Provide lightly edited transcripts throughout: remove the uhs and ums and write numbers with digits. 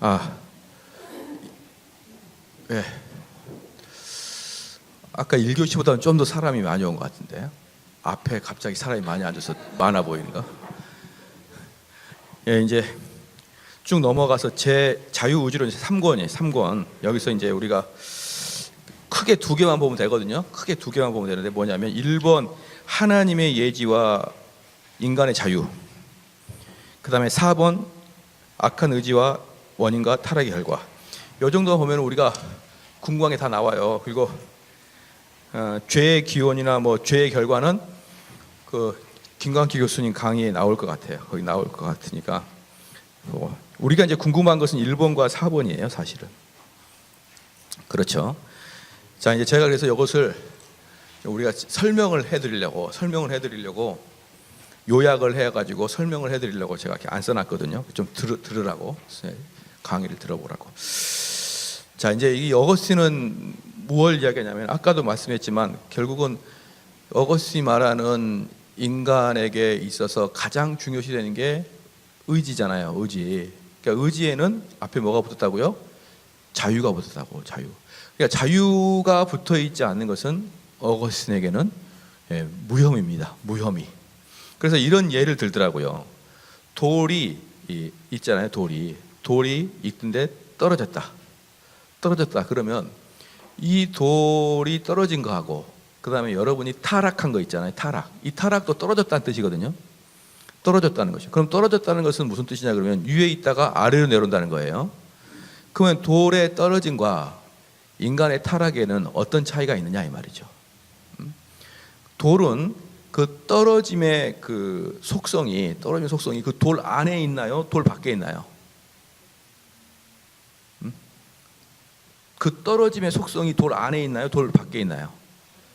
아, 예. 아까 1교시보다는 좀 더 사람이 많이 온 것 같은데 앞에 갑자기 사람이 많이 앉아서 많아 보이는가? 예, 이제 쭉 넘어가서 제 자유우주론 3권이에요. 3권. 여기서 이제 우리가 크게 두 개만 보면 되거든요. 크게 두 개만 보면 되는데 뭐냐면 1번 하나님의 예지와 인간의 자유, 그 다음에 4번 악한 의지와 원인과 타락의 결과. 이 정도 보면 우리가 궁금한 게 다 나와요. 그리고 죄의 기원이나 뭐 죄의 결과는 그 김광기 교수님 강의에 나올 것 같아요. 거기 나올 것 같으니까 우리가 이제 궁금한 것은 1번과 4번이에요, 사실은. 그렇죠. 자, 이제 제가 그래서 이것을 우리가 설명을 해드리려고 요약을 해가지고 설명을 해드리려고 제가 이렇게 안 써놨거든요. 좀 들으라고, 강의를 들어보라고. 자, 이제 이 어거스틴은 무엇을 이야기하냐면 아까도 말씀했지만 결국은 어거스틴이 말하는 인간에게 있어서 가장 중요시 되는 게 의지잖아요. 의지. 그러니까 의지에는 앞에 뭐가 붙었다고요? 자유가 붙었다고. 자유. 그러니까 자유가 붙어 있지 않는 것은 어거스틴에게는 무혐의입니다. 무혐의. 그래서 이런 예를 들더라고요. 돌이 있잖아요. 돌이 있던데 떨어졌다. 그러면 이 돌이 떨어진 거하고 그 다음에 여러분이 타락한 거 있잖아요. 이 타락도 떨어졌다는 뜻이거든요. 떨어졌다는 것이죠. 그럼 떨어졌다는 것은 무슨 뜻이냐 그러면 위에 있다가 아래로 내려온다는 거예요. 그러면 돌의 떨어짐과 인간의 타락에는 어떤 차이가 있느냐 이 말이죠. 돌은 그 떨어짐의 그 속성이 그 돌 안에 있나요? 돌 밖에 있나요? 그 떨어짐의 속성이 돌 안에 있나요? 돌 밖에 있나요?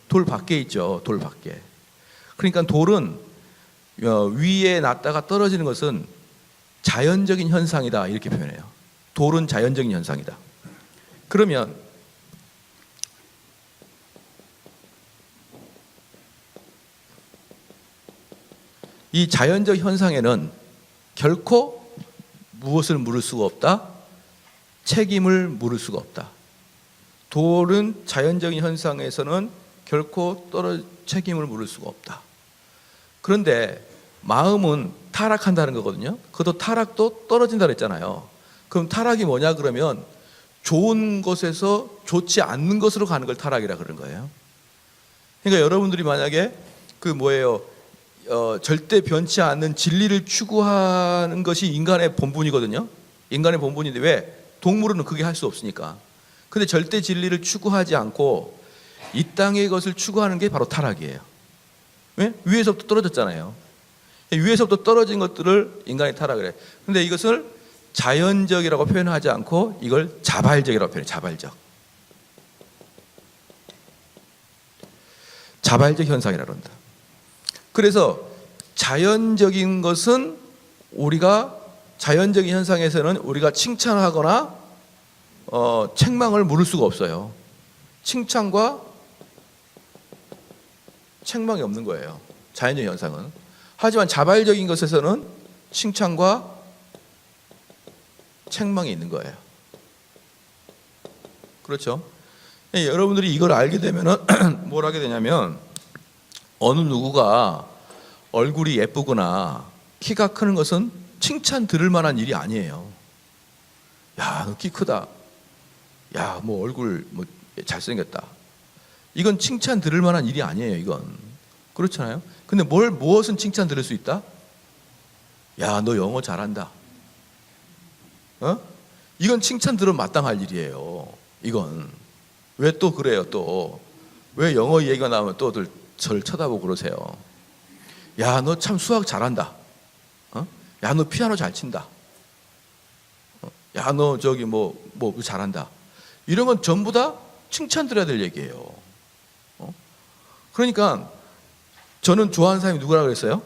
돌 밖에 있죠. 돌 밖에. 그러니까 돌은 위에 났다가 떨어지는 것은 자연적인 현상이다 이렇게 표현해요. 돌은 자연적인 현상이다. 그러면 이 자연적 현상에는 결코 무엇을 물을 수가 없다? 책임을 물을 수가 없다. 돌은 자연적인 현상에서는 결코 책임을 물을 수가 없다. 그런데 마음은 타락한다는 거거든요. 그것도 타락도 떨어진다 그랬잖아요. 그럼 타락이 뭐냐 그러면 좋은 것에서 좋지 않는 것으로 가는 걸 타락이라 그런 거예요. 그러니까 여러분들이 만약에 절대 변치 않는 진리를 추구하는 것이 인간의 본분이거든요. 인간의 본분인데 왜? 동물은 그게 할 수 없으니까. 근데 절대 진리를 추구하지 않고 이 땅의 것을 추구하는 게 바로 타락이에요. 왜? 위에서부터 떨어졌잖아요. 위에서부터 떨어진 것들을 인간이 타락을 해. 근데 이것을 자연적이라고 표현하지 않고 이걸 자발적이라고 표현해요. 자발적 현상이라고 한다. 그래서 자연적인 것은 자연적인 현상에서는 우리가 칭찬하거나 책망을 물을 수가 없어요. 칭찬과 책망이 없는 거예요. 자연적 현상은. 하지만 자발적인 것에서는 칭찬과 책망이 있는 거예요. 그렇죠? 여러분들이 이걸 알게 되면은 뭘 하게 되냐면 어느 누구가 얼굴이 예쁘거나 키가 크는 것은 칭찬 들을 만한 일이 아니에요. 야, 너 키 크다. 야, 뭐 얼굴 잘생겼다. 이건 칭찬 들을 만한 일이 아니에요, 이건. 그렇잖아요? 근데 무엇은 칭찬 들을 수 있다? 야, 너 영어 잘한다. 이건 칭찬 들으면 마땅할 일이에요. 이건. 왜 또 그래요, 또? 왜 영어 얘기가 나오면 또들 저를 쳐다보고 그러세요? 야, 너 참 수학 잘한다. 야, 너 피아노 잘 친다. 야, 너 저기 잘한다. 이런 건 전부 다 칭찬 들어야 될 얘기예요. 그러니까 저는 좋아하는 사람이 누구라고 그랬어요?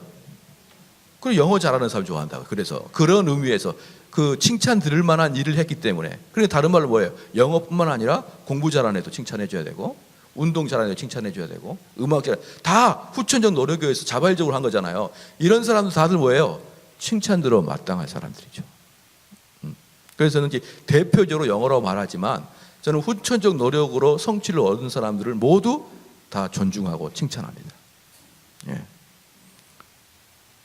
그리고 영어 잘하는 사람 좋아한다고. 그래서 그런 의미에서 그 칭찬 들을 만한 일을 했기 때문에. 그러니까 다른 말로 뭐예요? 영어뿐만 아니라 공부 잘하는 애도 칭찬해 줘야 되고, 운동 잘하는 애도 칭찬해 줘야 되고, 음악 다 후천적 노력에 의해서 자발적으로 한 거잖아요. 이런 사람들 다들 뭐예요? 칭찬 들어 마땅할 사람들이죠. 그래서 저는 이제 대표적으로 영어라고 말하지만 저는 후천적 노력으로 성취를 얻은 사람들을 모두 다 존중하고 칭찬합니다. 예.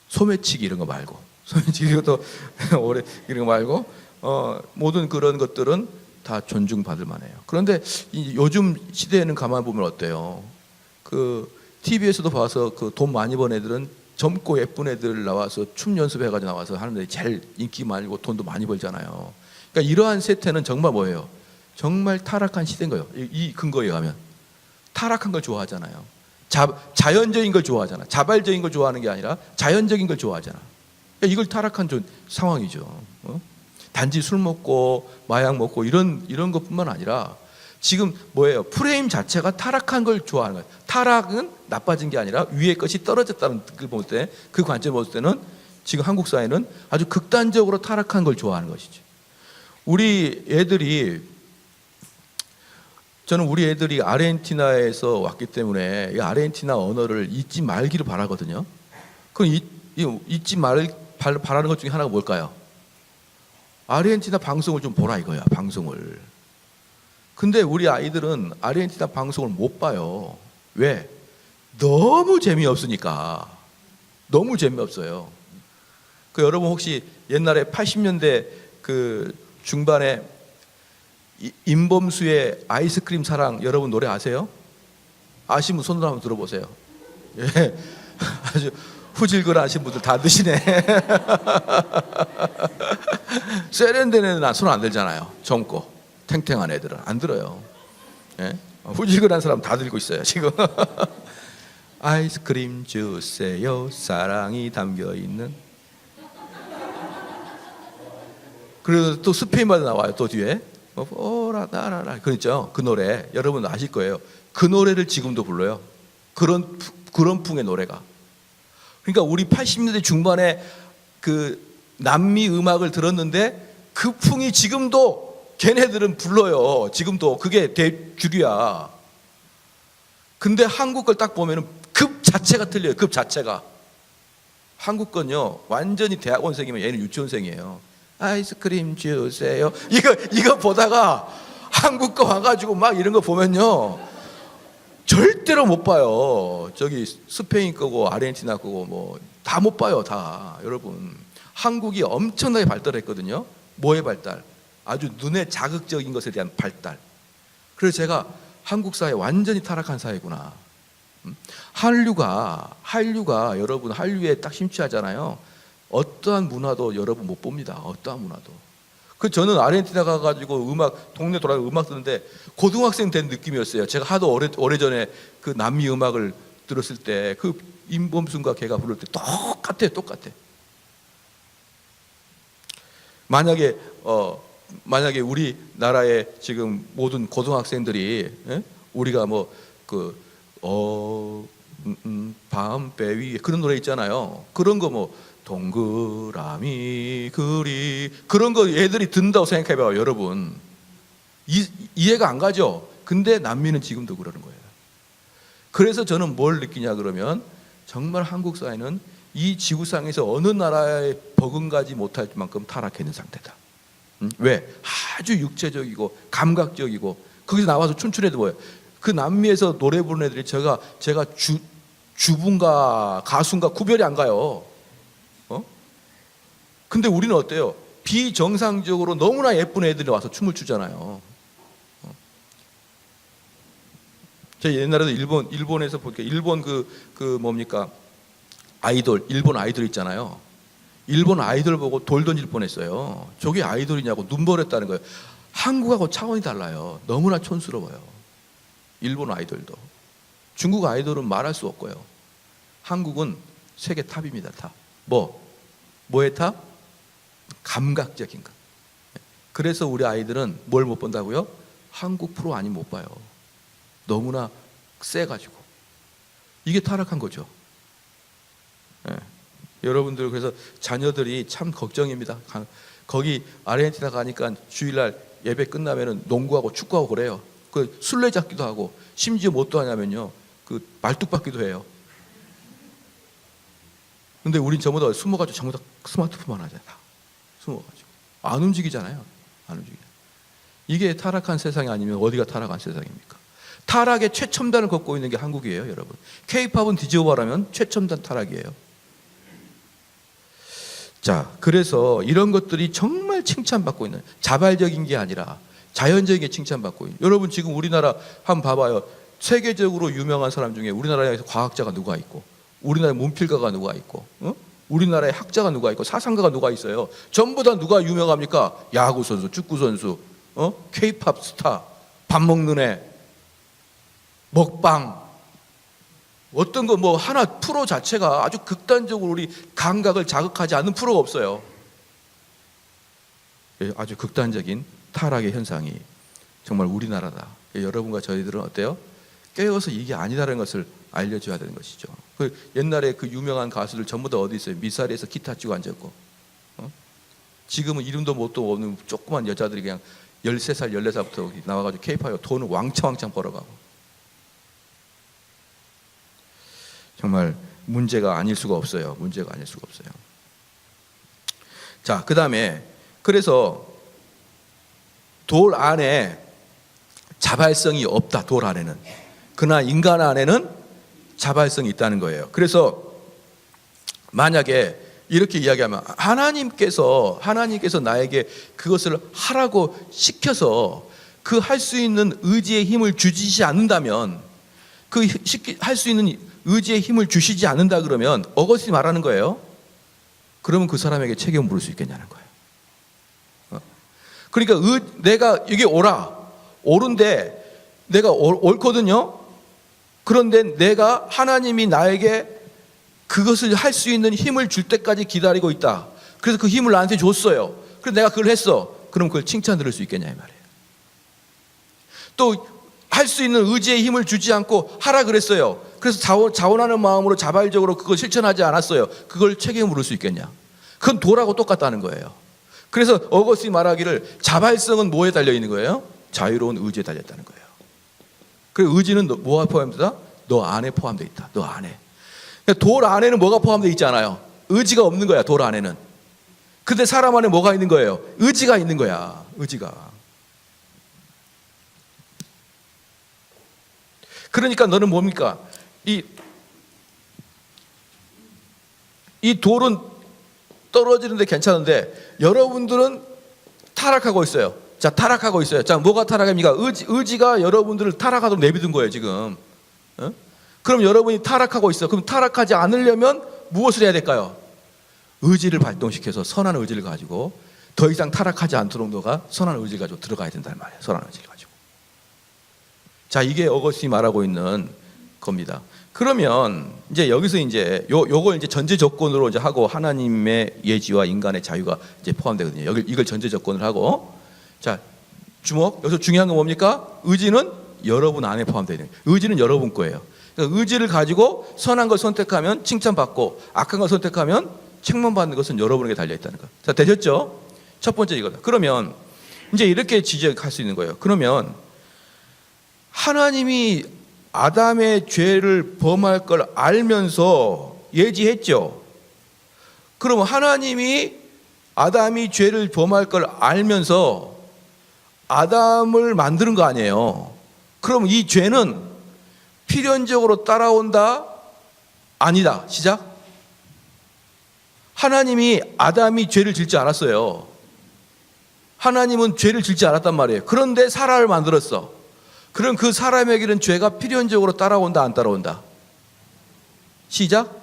소매치기 이런 거 말고, 소매치기 이것도 오래 이런 거 말고, 모든 그런 것들은 다 존중받을 만해요. 그런데 요즘 시대에는 가만 보면 어때요? 그 TV에서도 봐서 그 돈 많이 번 애들은 젊고 예쁜 애들 나와서 춤 연습해가지고 나와서 하는 애들이 제일 인기 많고 돈도 많이 벌잖아요. 그러니까 이러한 세태는 정말 뭐예요? 정말 타락한 시대인 거예요. 이 근거에 의하면 타락한 걸 좋아하잖아요. 자연적인 걸 좋아하잖아. 자발적인 걸 좋아하는 게 아니라 자연적인 걸 좋아하잖아. 그러니까 이걸 타락한 상황이죠. 단지 술 먹고 마약 먹고 이런 것뿐만 아니라 지금 뭐예요? 프레임 자체가 타락한 걸 좋아하는 거예요. 타락은 나빠진 게 아니라 위의 것이 떨어졌다는 걸 볼 때, 그 관점을 볼 때는 지금 한국 사회는 아주 극단적으로 타락한 걸 좋아하는 것이죠. 저는 우리 애들이 아르헨티나에서 왔기 때문에 이 아르헨티나 언어를 잊지 말기를 바라거든요. 그럼 잊지 바라는 것 중에 하나가 뭘까요? 아르헨티나 방송을 좀 보라 이거야, 방송을. 근데 우리 아이들은 아르헨티나 방송을 못 봐요. 왜? 너무 재미없으니까. 너무 재미없어요. 여러분 혹시 옛날에 80년대 그 중반에 임범수의 아이스크림 사랑 여러분 노래 아세요? 아시면 손으로 한번 들어보세요. 예, 아주 후질글 하신 분들 다 드시네. 세련된 애는 손 안 들잖아요. 젊고 탱탱한 애들은 안 들어요. 예? 후질글한 사람 다 들고 있어요 지금. 아이스크림 주세요, 사랑이 담겨있는. 그리고 또 스페인 말도 나와요. 또 뒤에 오라다라라 그렇죠. 그 노래 여러분 아실 거예요. 그 노래를 지금도 불러요. 그런 풍의 노래가. 그러니까 우리 80년대 중반에 그 남미 음악을 들었는데 그 풍이 지금도 걔네들은 불러요. 지금도 그게 대주류야. 근데 한국 걸 딱 보면은 급 자체가 틀려요. 급 자체가. 한국 건요 완전히 대학원생이면 얘는 유치원생이에요. 아이스크림 주세요. 이거 보다가 한국 거 와가지고 막 이런 거 보면요 절대로 못 봐요. 저기 스페인 거고 아르헨티나 거고 뭐 다 못 봐요. 다. 여러분 한국이 엄청나게 발달했거든요. 뭐의 발달? 아주 눈에 자극적인 것에 대한 발달. 그래서 제가 한국 사회 완전히 타락한 사회구나. 한류가 여러분 한류에 딱 심취하잖아요. 어떠한 문화도 여러분 못 봅니다. 어떠한 문화도. 저는 아르헨티나 가가지고 동네 돌아다니고 음악 듣는데 고등학생 된 느낌이었어요. 제가 하도 오래전에 그 남미 음악을 들었을 때 그 임범순과 걔가 부를 때 똑같아. 만약에 우리나라의 지금 모든 고등학생들이 우리가 밤배 위에 그런 노래 있잖아요. 그런 거 동그라미 그리 그런 거 애들이 듣는다고 생각해봐요. 여러분 이해가 안 가죠. 근데 남미는 지금도 그러는 거예요. 그래서 저는 뭘 느끼냐 그러면 정말 한국 사회는 이 지구상에서 어느 나라에 버금가지 못할 만큼 타락해 있는 상태다. 왜? 아주 육체적이고 감각적이고 거기서 나와서 춤추는 애들 뭐예요? 그 남미에서 노래 부르는 애들이 제가 주부인가 가수인가 구별이 안 가요. 근데 우리는 어때요? 비정상적으로 너무나 예쁜 애들이 와서 춤을 추잖아요. 제가 옛날에도 일본에서 볼게요. 일본 뭡니까? 일본 아이돌 있잖아요. 일본 아이돌 보고 돌 던질 뻔했어요. 저게 아이돌이냐고 눈버렸다는 거예요. 한국하고 차원이 달라요. 너무나 촌스러워요. 일본 아이돌도. 중국 아이돌은 말할 수 없고요. 한국은 세계 탑입니다. 탑. 뭐의 탑? 감각적인 것. 그래서 우리 아이들은 뭘 못 본다고요? 한국 프로 아니면 못 봐요. 너무나 세가지고. 이게 타락한 거죠. 여러분들 그래서 자녀들이 참 걱정입니다. 거기 아르헨티나 가니까 주일날 예배 끝나면은 농구하고 축구하고 그래요. 술래잡기도 하고 심지어 뭣도 하냐면요 말뚝박기도 해요. 근데 우린 전부 다 숨어가지고 전부 다 스마트폰만 하잖아요. 숨어가지고 안 움직이잖아요. 안 움직여요. 이게 타락한 세상이 아니면 어디가 타락한 세상입니까? 타락의 최첨단을 걷고 있는 게 한국이에요, 여러분. K-팝은 뒤집어봐라면 최첨단 타락이에요. 자, 그래서 이런 것들이 정말 칭찬받고 있는, 자발적인 게 아니라 자연적인 게 칭찬받고 있는. 여러분 지금 우리나라 한번 봐봐요. 세계적으로 유명한 사람 중에 우리나라에서 과학자가 누가 있고, 우리나라의 문필가가 누가 있고, 우리나라의 학자가 누가 있고, 사상가가 누가 있어요. 전부 다 누가 유명합니까? 야구 선수, 축구 선수, K-팝 스타, 밥 먹는 애, 먹방, 어떤 거 뭐 하나 프로 자체가 아주 극단적으로 우리 감각을 자극하지 않는 프로가 없어요. 아주 극단적인 타락의 현상이 정말 우리나라다. 여러분과 저희들은 어때요? 깨어서 이게 아니다라는 것을 알려줘야 되는 것이죠. 옛날에 그 유명한 가수들 전부 다 어디 있어요? 미사리에서 기타 치고 앉았고, 지금은 이름도 뭣도 없는 조그만 여자들이 그냥 13살, 14살부터 나와가지고 K-팝에 돈을 왕창 벌어가고. 정말 문제가 아닐 수가 없어요. 문제가 아닐 수가 없어요. 자, 그 다음에 그래서 돌 안에 자발성이 없다. 돌 안에는. 그러나 인간 안에는 자발성이 있다는 거예요. 그래서 만약에 이렇게 이야기하면 하나님께서 나에게 그것을 하라고 시켜서 그 할 수 있는 의지의 힘을 주시지 않는다면, 그 할 수 있는 의지의 힘을 주시지 않는다 그러면 어거스틴이 말하는 거예요. 그러면 그 사람에게 책임을 물을 수 있겠냐는 거예요. 그러니까 내가 이게 옳은데 내가 옳거든요. 그런데 내가 하나님이 나에게 그것을 할 수 있는 힘을 줄 때까지 기다리고 있다. 그래서 그 힘을 나한테 줬어요. 그래서 내가 그걸 했어. 그럼 그걸 칭찬 들을 수 있겠냐 이 말이에요. 또 할 수 있는 의지의 힘을 주지 않고 하라 그랬어요. 그래서 자원하는 마음으로 자발적으로 그걸 실천하지 않았어요. 그걸 책임을 물을 수 있겠냐? 그건 돌하고 똑같다는 거예요. 그래서 어거스틴이 말하기를 자발성은 뭐에 달려 있는 거예요? 자유로운 의지에 달려 있다는 거예요. 그 의지는 뭐가 포함되다? 너 안에 포함되어 있다. 너 안에. 돌 안에는 뭐가 포함되어 있지 않아요? 의지가 없는 거야. 돌 안에는. 근데 사람 안에 뭐가 있는 거예요? 의지가 있는 거야. 의지가. 그러니까 너는 뭡니까? 이 돌은 떨어지는데 괜찮은데 여러분들은 타락하고 있어요. 자, 타락하고 있어요. 자, 뭐가 타락합니까? 의지가 여러분들을 타락하도록 내비둔 거예요, 지금. 그럼 여러분이 타락하고 있어. 그럼 타락하지 않으려면 무엇을 해야 될까요? 의지를 발동시켜서 선한 의지를 가지고 더 이상 타락하지 않도록 너가 선한 의지를 가지고 들어가야 된다는 말이에요. 선한 의지를 가지고. 자, 이게 어거스틴이 말하고 있는 겁니다. 그러면 이제 여기서 이제 요걸 이제 전제 조건으로 이제 하고 하나님의 예지와 인간의 자유가 이제 포함되거든요. 이걸 전제 조건을 하고, 자, 주목. 여기서 중요한 건 뭡니까? 의지는 여러분 안에 포함되어 있는 거예요. 의지는 여러분 거예요. 그러니까 의지를 가지고 선한 걸 선택하면 칭찬받고 악한 걸 선택하면 책망받는 것은 여러분에게 달려 있다는 거. 자, 되셨죠? 첫 번째 이거다. 그러면 이제 이렇게 지적할 수 있는 거예요. 그러면 하나님이 아담의 죄를 범할 걸 알면서 예지했죠. 그럼 하나님이 아담이 죄를 범할 걸 알면서 아담을 만드는 거 아니에요. 그럼 이 죄는 필연적으로 따라온다? 아니다. 시작. 하나님이 아담이 죄를 짓지 않았어요. 하나님은 죄를 짓지 않았단 말이에요. 그런데 사람을 만들었어. 그럼 그 사람에게는 죄가 필연적으로 따라온다, 안 따라온다? 시작.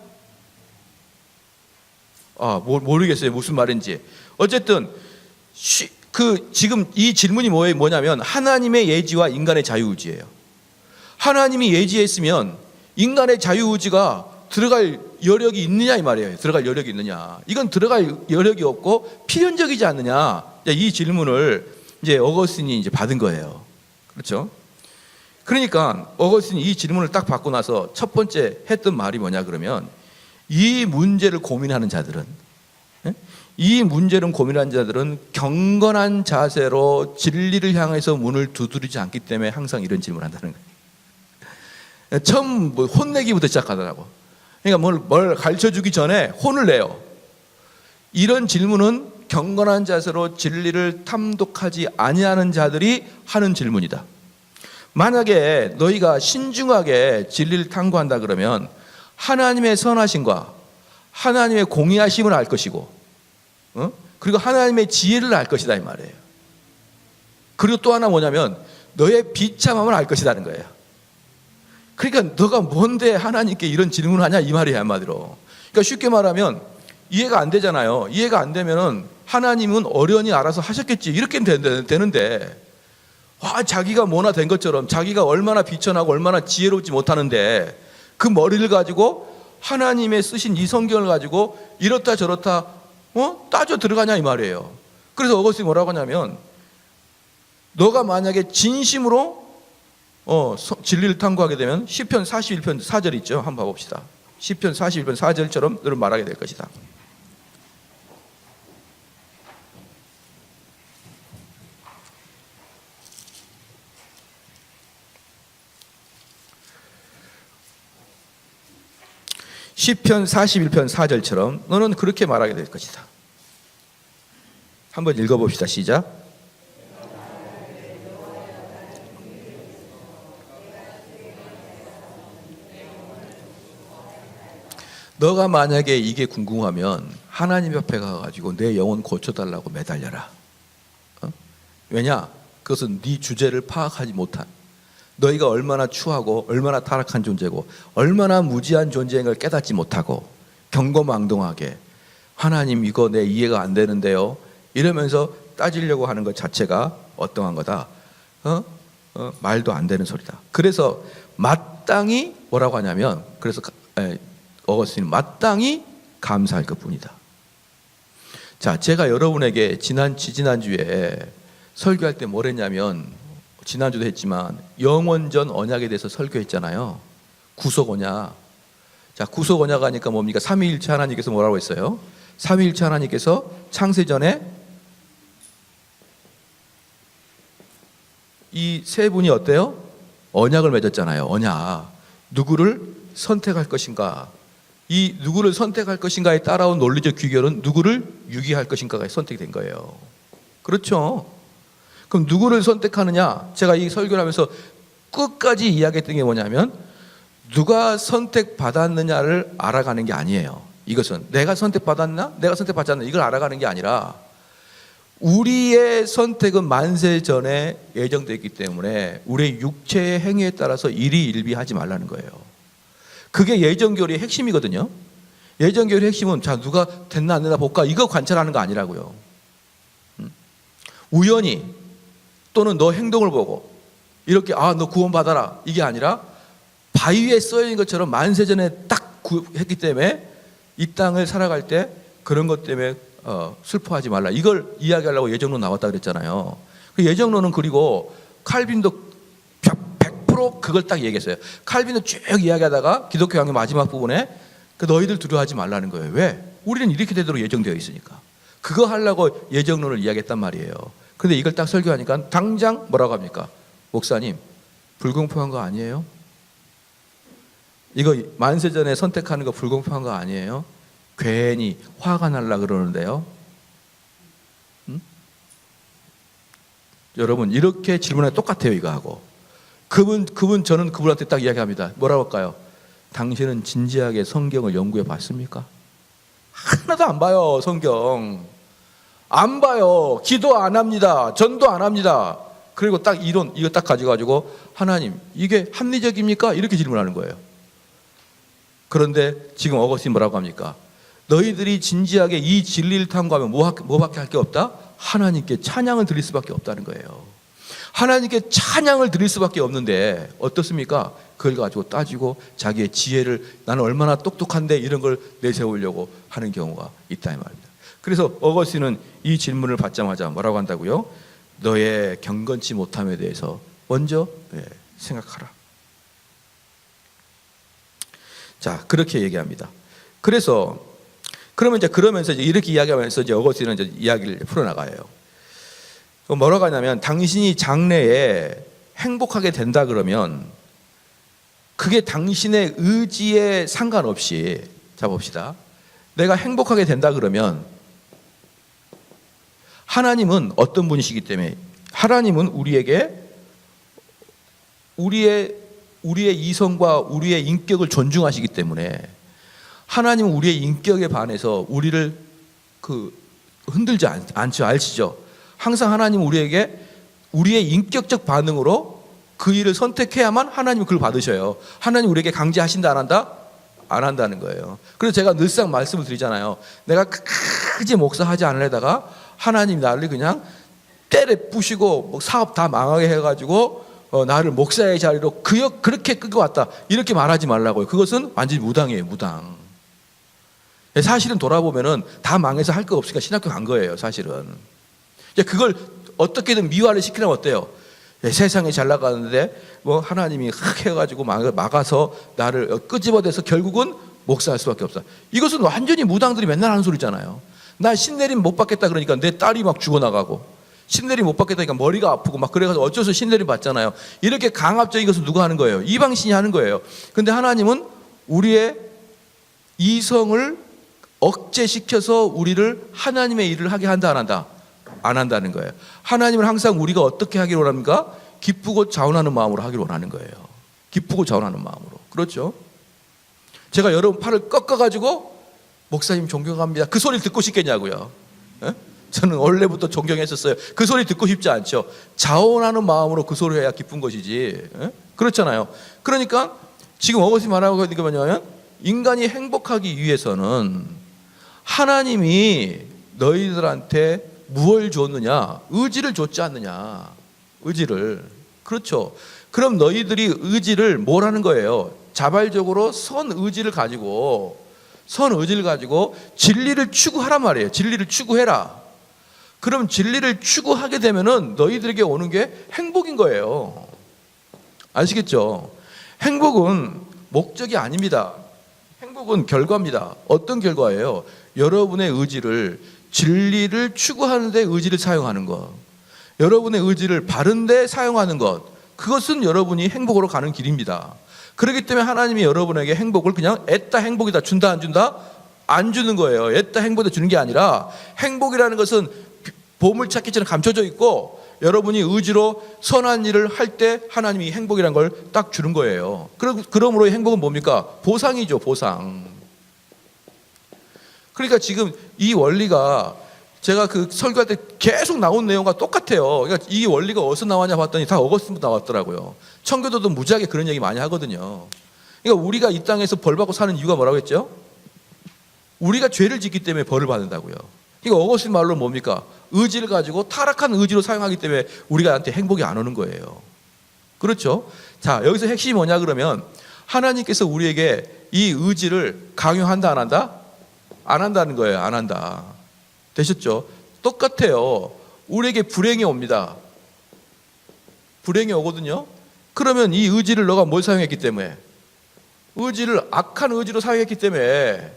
모르겠어요. 무슨 말인지. 어쨌든 지금 이 질문이 뭐냐면 하나님의 예지와 인간의 자유의지예요. 하나님이 예지했으면 인간의 자유의지가 들어갈 여력이 있느냐 이 말이에요. 들어갈 여력이 있느냐. 이건 들어갈 여력이 없고 필연적이지 않느냐. 이 질문을 이제 어거스틴이 이제 받은 거예요. 그렇죠? 그러니까 어거스틴이 이 질문을 딱 받고 나서 첫 번째 했던 말이 뭐냐 그러면 이 문제를 고민하는 자들은 경건한 자세로 진리를 향해서 문을 두드리지 않기 때문에 항상 이런 질문을 한다는 거예요. 처음 혼내기부터 시작하더라고. 그러니까 뭘 가르쳐주기 전에 혼을 내요. 이런 질문은 경건한 자세로 진리를 탐독하지 아니하는 자들이 하는 질문이다. 만약에 너희가 신중하게 진리를 탐구한다 그러면 하나님의 선하심과 하나님의 공의하심을 알 것이고, 그리고 하나님의 지혜를 알 것이다 이 말이에요. 그리고 또 하나 뭐냐면 너의 비참함을 알 것이라는 거예요. 그러니까 너가 뭔데 하나님께 이런 질문을 하냐 이 말이에요, 한마디로. 그러니까 쉽게 말하면 이해가 안 되잖아요. 이해가 안 되면은 하나님은 어련히 알아서 하셨겠지 이렇게 되는데, 자기가 뭐나 된 것처럼 자기가 얼마나 비천하고 얼마나 지혜롭지 못하는데 그 머리를 가지고 하나님의 쓰신 이 성경을 가지고 이렇다 저렇다 따져 들어가냐 이 말이에요. 그래서 어거스틴이 뭐라고 하냐면, 너가 만약에 진심으로 진리를 탐구하게 되면 시편 41편 4절 있죠. 한번 봐봅시다. 시편 41편 4절처럼 너를 말하게 될 것이다. 시편 41편 4절처럼 너는 그렇게 말하게 될 것이다. 한번 읽어봅시다. 시작. 너가 만약에 이게 궁금하면 하나님 옆에 가가지고 내 영혼 고쳐달라고 매달려라. 왜냐? 그것은 네 주제를 파악하지 못한, 너희가 얼마나 추하고 얼마나 타락한 존재고 얼마나 무지한 존재인 걸 깨닫지 못하고 경거망동하게 하나님 이거 내 이해가 안 되는데요 이러면서 따지려고 하는 것 자체가 어떠한 거다. 말도 안 되는 소리다. 그래서 마땅히 뭐라고 하냐면, 그래서 어거스틴은 마땅히 감사할 것뿐이다. 자, 제가 여러분에게 지난주에 설교할 때 뭘 했냐면, 지난주도 했지만 영원전 언약에 대해서 설교했잖아요. 구속 언약. 자, 구속 언약 하니까 뭡니까? 삼위일체 하나님께서 뭐라고 했어요? 삼위일체 하나님께서 창세전에 이 세 분이 어때요? 언약을 맺었잖아요. 언약. 누구를 선택할 것인가? 이 누구를 선택할 것인가에 따라온 논리적 귀결은 누구를 유기할 것인가가 선택이 된 거예요. 그렇죠? 그럼 누구를 선택하느냐? 제가 이 설교를 하면서 끝까지 이야기했던 게 뭐냐면, 누가 선택받았느냐를 알아가는 게 아니에요. 이것은 내가 선택받았나? 내가 선택받지 않나? 이걸 알아가는 게 아니라 우리의 선택은 만세 전에 예정되어 있기 때문에 우리의 육체의 행위에 따라서 일희일비하지 말라는 거예요. 그게 예정교리의 핵심이거든요. 예정교리의 핵심은 자, 누가 됐나 안 됐나 볼까? 이거 관찰하는 거 아니라고요. 우연히 또는 너 행동을 보고 이렇게 너 구원받아라 이게 아니라 바위에 써있는 것처럼 만세전에 딱 했기 때문에 이 땅을 살아갈 때 그런 것 때문에 슬퍼하지 말라. 이걸 이야기하려고 예정론 나왔다 그랬잖아요. 그 예정론은, 그리고 칼빈도 100% 그걸 딱 얘기했어요. 칼빈도 쭉 이야기하다가 기독교 강의 마지막 부분에 너희들 두려워하지 말라는 거예요. 왜? 우리는 이렇게 되도록 예정되어 있으니까. 그거 하려고 예정론을 이야기했단 말이에요. 근데 이걸 딱 설교하니까 당장 뭐라고 합니까? 목사님, 불공평한 거 아니에요? 이거 만세전에 선택하는 거 불공평한 거 아니에요? 괜히 화가 날라 그러는데요. 여러분, 이렇게 질문하기 똑같아요. 이거하고 저는 그분한테 딱 이야기합니다. 뭐라고 할까요? 당신은 진지하게 성경을 연구해 봤습니까? 하나도 안 봐요. 성경 안 봐요. 기도 안 합니다. 전도 안 합니다. 그리고 딱 이거 딱 가지고 하나님 이게 합리적입니까? 이렇게 질문하는 거예요. 그런데 지금 어거스틴 뭐라고 합니까? 너희들이 진지하게 이 진리를 탐구하면 뭐밖에 할 게 없다? 하나님께 찬양을 드릴 수밖에 없다는 거예요. 하나님께 찬양을 드릴 수밖에 없는데 어떻습니까? 그걸 가지고 따지고 자기의 지혜를, 나는 얼마나 똑똑한데 이런 걸 내세우려고 하는 경우가 있다 이 말입니다. 그래서 어거스틴은 이 질문을 받자마자 뭐라고 한다고요? 너의 경건치 못함에 대해서 먼저 생각하라. 자, 그렇게 얘기합니다. 그러면서 이렇게 이야기하면서 어거스틴은 이야기를 풀어나가요. 뭐라고 하냐면, 당신이 장래에 행복하게 된다 그러면 그게 당신의 의지에 상관없이, 자 봅시다. 내가 행복하게 된다 그러면 하나님은 어떤 분이시기 때문에 하나님은 우리에게 우리의 이성과 우리의 인격을 존중하시기 때문에 하나님은 우리의 인격에 반해서 우리를 흔들지 않죠. 아시죠? 항상 하나님은 우리에게 우리의 인격적 반응으로 그 일을 선택해야만 하나님은 그걸 받으셔요. 하나님 우리에게 강제하신다 안 한다? 안 한다는 거예요. 그래서 제가 늘상 말씀을 드리잖아요. 내가 크지 목사하지 않으려다가 하나님 나를 그냥 때려 부시고 사업 다 망하게 해가지고 나를 목사의 자리로 그렇게 끌고 왔다. 이렇게 말하지 말라고요. 그것은 완전히 무당이에요. 무당. 사실은 돌아보면은 다 망해서 할 거 없으니까 신학교 간 거예요. 사실은. 그걸 어떻게든 미화를 시키려면 어때요? 세상에 잘 나가는데 뭐 하나님이 해가지고 막아서 나를 끄집어대서 결국은 목사할 수밖에 없다. 이것은 완전히 무당들이 맨날 하는 소리잖아요. 나 신내림 못 받겠다 그러니까 내 딸이 막 죽어나가고, 신내림 못 받겠다니까 머리가 아프고 막 그래가지고 어쩔 수 없이 신내림 받잖아요. 이렇게 강압적인 것을 누가 하는 거예요? 이방신이 하는 거예요. 근데 하나님은 우리의 이성을 억제시켜서 우리를 하나님의 일을 하게 한다 안 한다? 안 한다는 거예요. 하나님은 항상 우리가 어떻게 하기를 원합니까? 기쁘고 자원하는 마음으로 하기를 원하는 거예요. 기쁘고 자원하는 마음으로. 그렇죠? 제가 여러분 팔을 꺾어가지고 목사님 존경합니다. 그 소리를 듣고 싶겠냐고요. 에? 저는 원래부터 존경했었어요. 그 소리 듣고 싶지 않죠. 자원하는 마음으로 그 소리 해야 기쁜 것이지. 에? 그렇잖아요. 그러니까 지금 어거시 말하고 있는 게 뭐냐면 인간이 행복하기 위해서는 하나님이 너희들한테 무엇을 줬느냐? 의지를 줬지 않느냐? 의지를. 그렇죠. 그럼 너희들이 의지를 뭘 하는 거예요? 자발적으로 선 의지를 가지고 진리를 추구하란 말이에요. 진리를 추구해라. 그럼 진리를 추구하게 되면은 너희들에게 오는 게 행복인 거예요. 아시겠죠? 행복은 목적이 아닙니다. 행복은 결과입니다. 어떤 결과예요? 여러분의 의지를, 진리를 추구하는 데 의지를 사용하는 것, 여러분의 의지를 바른 데 사용하는 것, 그것은 여러분이 행복으로 가는 길입니다. 그렇기 때문에 하나님이 여러분에게 행복을 그냥 애따 행복이다 준다 안 준다? 안 주는 거예요. 애따 행복이다 주는 게 아니라 행복이라는 것은 보물찾기처럼 감춰져 있고 여러분이 의지로 선한 일을 할 때 하나님이 행복이라는 걸 딱 주는 거예요. 그러므로 행복은 뭡니까? 보상이죠. 보상. 그러니까 지금 이 원리가 제가 그 설교할 때 계속 나온 내용과 똑같아요. 그러니까 이 원리가 어디서 나왔냐 봤더니 다 어거스틴부터 나왔더라고요. 청교도도 무지하게 그런 얘기 많이 하거든요. 그러니까 우리가 이 땅에서 벌 받고 사는 이유가 뭐라고 했죠? 우리가 죄를 짓기 때문에 벌을 받는다고요. 이거 어거스틴 말로 뭡니까? 의지를 가지고 타락한 의지로 사용하기 때문에 우리한테 행복이 안 오는 거예요. 그렇죠? 자, 여기서 핵심이 뭐냐 그러면 하나님께서 우리에게 이 의지를 강요한다 안 한다? 안 한다는 거예요. 안 한다. 되셨죠? 똑같아요. 우리에게 불행이 옵니다. 불행이 오거든요. 그러면 이 의지를 너가 뭘 사용했기 때문에? 의지를 악한 의지로 사용했기 때문에.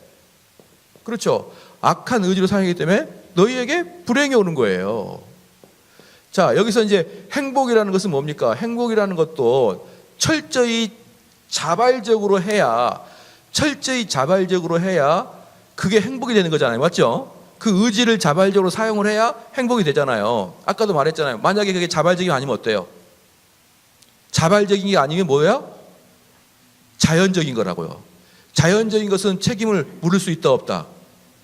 그렇죠? 악한 의지로 사용했기 때문에 너희에게 불행이 오는 거예요. 자, 여기서 이제 행복이라는 것은 뭡니까? 행복이라는 것도 철저히 자발적으로 해야 그게 행복이 되는 거잖아요. 맞죠? 그 의지를 자발적으로 사용을 해야 행복이 되잖아요. 아까도 말했잖아요. 만약에 그게 자발적이 아니면 어때요? 자발적인 게 아니면 뭐예요? 자연적인 거라고요. 자연적인 것은 책임을 물을 수 있다 없다?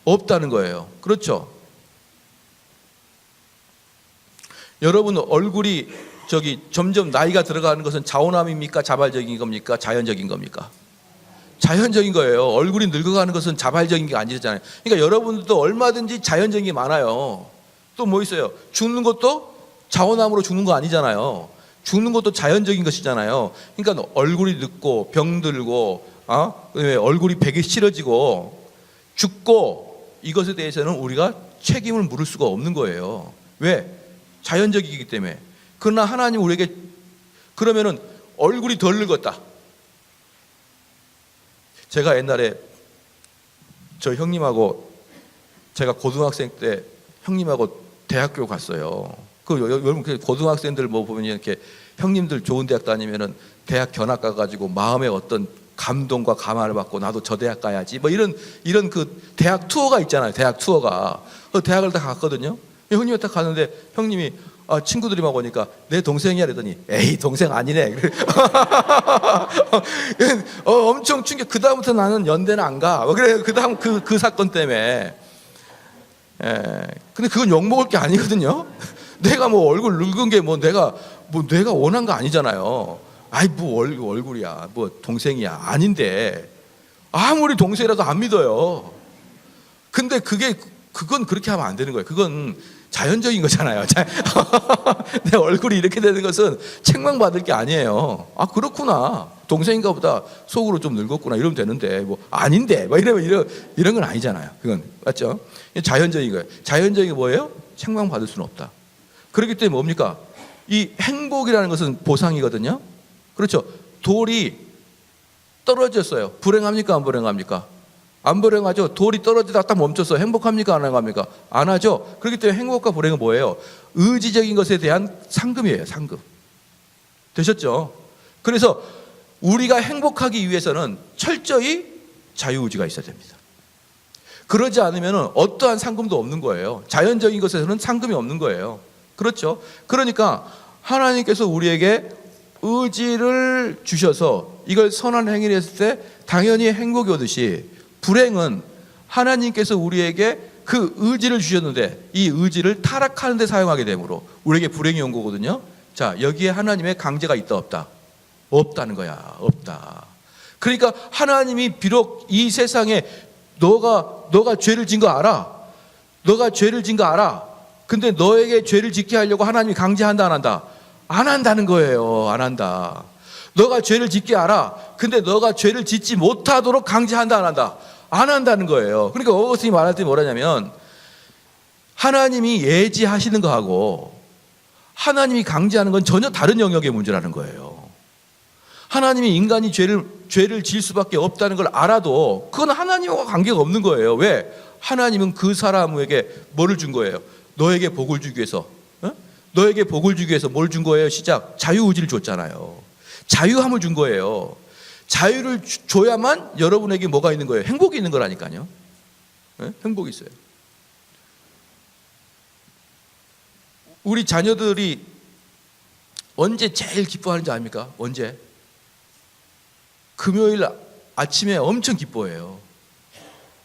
없다는 거예요. 그렇죠? 여러분 얼굴이 점점 나이가 들어가는 것은 자원함입니까? 자발적인 겁니까? 자연적인 겁니까? 자연적인 거예요. 얼굴이 늙어가는 것은 자발적인 게 아니잖아요. 그러니까 여러분들도 얼마든지 자연적인 게 많아요. 또 뭐 있어요? 죽는 것도 자원함으로 죽는 거 아니잖아요. 죽는 것도 자연적인 것이잖아요. 그러니까 얼굴이 늙고 병들고 그다음에 얼굴이 베기 싫어지고 죽고 이것에 대해서는 우리가 책임을 물을 수가 없는 거예요. 왜? 자연적이기 때문에. 그러나 하나님 우리에게 그러면은 얼굴이 덜 늙었다. 제가 옛날에 저 형님하고 제가 고등학생 때 형님하고 대학교 갔어요. 여러분 고등학생들 뭐 보면 이렇게 형님들 좋은 대학 다니면은 대학 견학 가가지고 마음의 어떤 감동과 감화를 받고 나도 저 대학 가야지 뭐 이런 그 대학 투어가 있잖아요. 대학 투어가 대학을 다 갔거든요. 형님이 딱 가는데 형님이 친구들이 막 오니까 내 동생이야 그러더니 에이 동생 아니네. 엄청 충격. 그 다음부터 나는 연대는 안 가. 그래 그 다음 그 사건 때문에. 근데 그건 욕 먹을 게 아니거든요. 내가 뭐 얼굴 늙은 게 내가 원한 거 아니잖아요. 아이 뭐 얼굴이야 뭐 동생이야 아닌데 아무리 동생이라도 안 믿어요. 근데 그건 그렇게 하면 안 되는 거예요. 그건 자연적인 거잖아요. 내 얼굴이 이렇게 되는 것은 책망받을 게 아니에요. 그렇구나. 동생인가 보다 속으로 좀 늙었구나. 이러면 되는데, 아닌데. 이런 건 아니잖아요. 그건. 맞죠? 자연적인 거예요. 자연적인 게 뭐예요? 책망받을 수는 없다. 그렇기 때문에 뭡니까? 이 행복이라는 것은 보상이거든요. 그렇죠. 돌이 떨어졌어요. 불행합니까? 안 불행합니까? 안 불행하죠. 돌이 떨어지다가 딱 멈춰서 행복합니까? 안 행복합니까? 안 하죠. 그렇기 때문에 행복과 불행은 뭐예요? 의지적인 것에 대한 상금이에요. 상금. 되셨죠? 그래서 우리가 행복하기 위해서는 철저히 자유의지가 있어야 됩니다. 그러지 않으면 어떠한 상금도 없는 거예요. 자연적인 것에서는 상금이 없는 거예요. 그렇죠? 그러니까 하나님께서 우리에게 의지를 주셔서 이걸 선한 행위를 했을 때 당연히 행복이 오듯이 불행은 하나님께서 우리에게 그 의지를 주셨는데 이 의지를 타락하는 데 사용하게 되므로 우리에게 불행이 온 거거든요. 자, 여기에 하나님의 강제가 있다 없다? 없다는 거야. 없다. 그러니까 하나님이 비록 이 세상에 너가 죄를 진 거 알아. 너가 죄를 진 거 알아. 근데 너에게 죄를 짓게 하려고 하나님이 강제한다 안 한다? 안 한다는 거예요. 안 한다. 너가 죄를 짓게 알아. 근데 너가 죄를 짓지 못하도록 강제한다 안 한다? 안 한다는 거예요. 그러니까 어거스틴이 말할 때 뭐라냐면 하나님이 예지하시는 거하고 하나님이 강제하는 건 전혀 다른 영역의 문제라는 거예요. 하나님이 인간이 죄를 지을 수밖에 없다는 걸 알아도 그건 하나님과 관계가 없는 거예요. 왜? 하나님은 그 사람에게 뭐를 준 거예요? 너에게 복을 주기 위해서. 너에게 복을 주기 위해서 뭘 준 거예요? 시작. 자유의지를 줬잖아요. 자유함을 준 거예요. 자유를 줘야만 여러분에게 뭐가 있는 거예요? 행복이 있는 거라니까요. 행복이 있어요. 우리 자녀들이 언제 제일 기뻐하는지 압니까? 언제? 금요일 아침에 엄청 기뻐해요.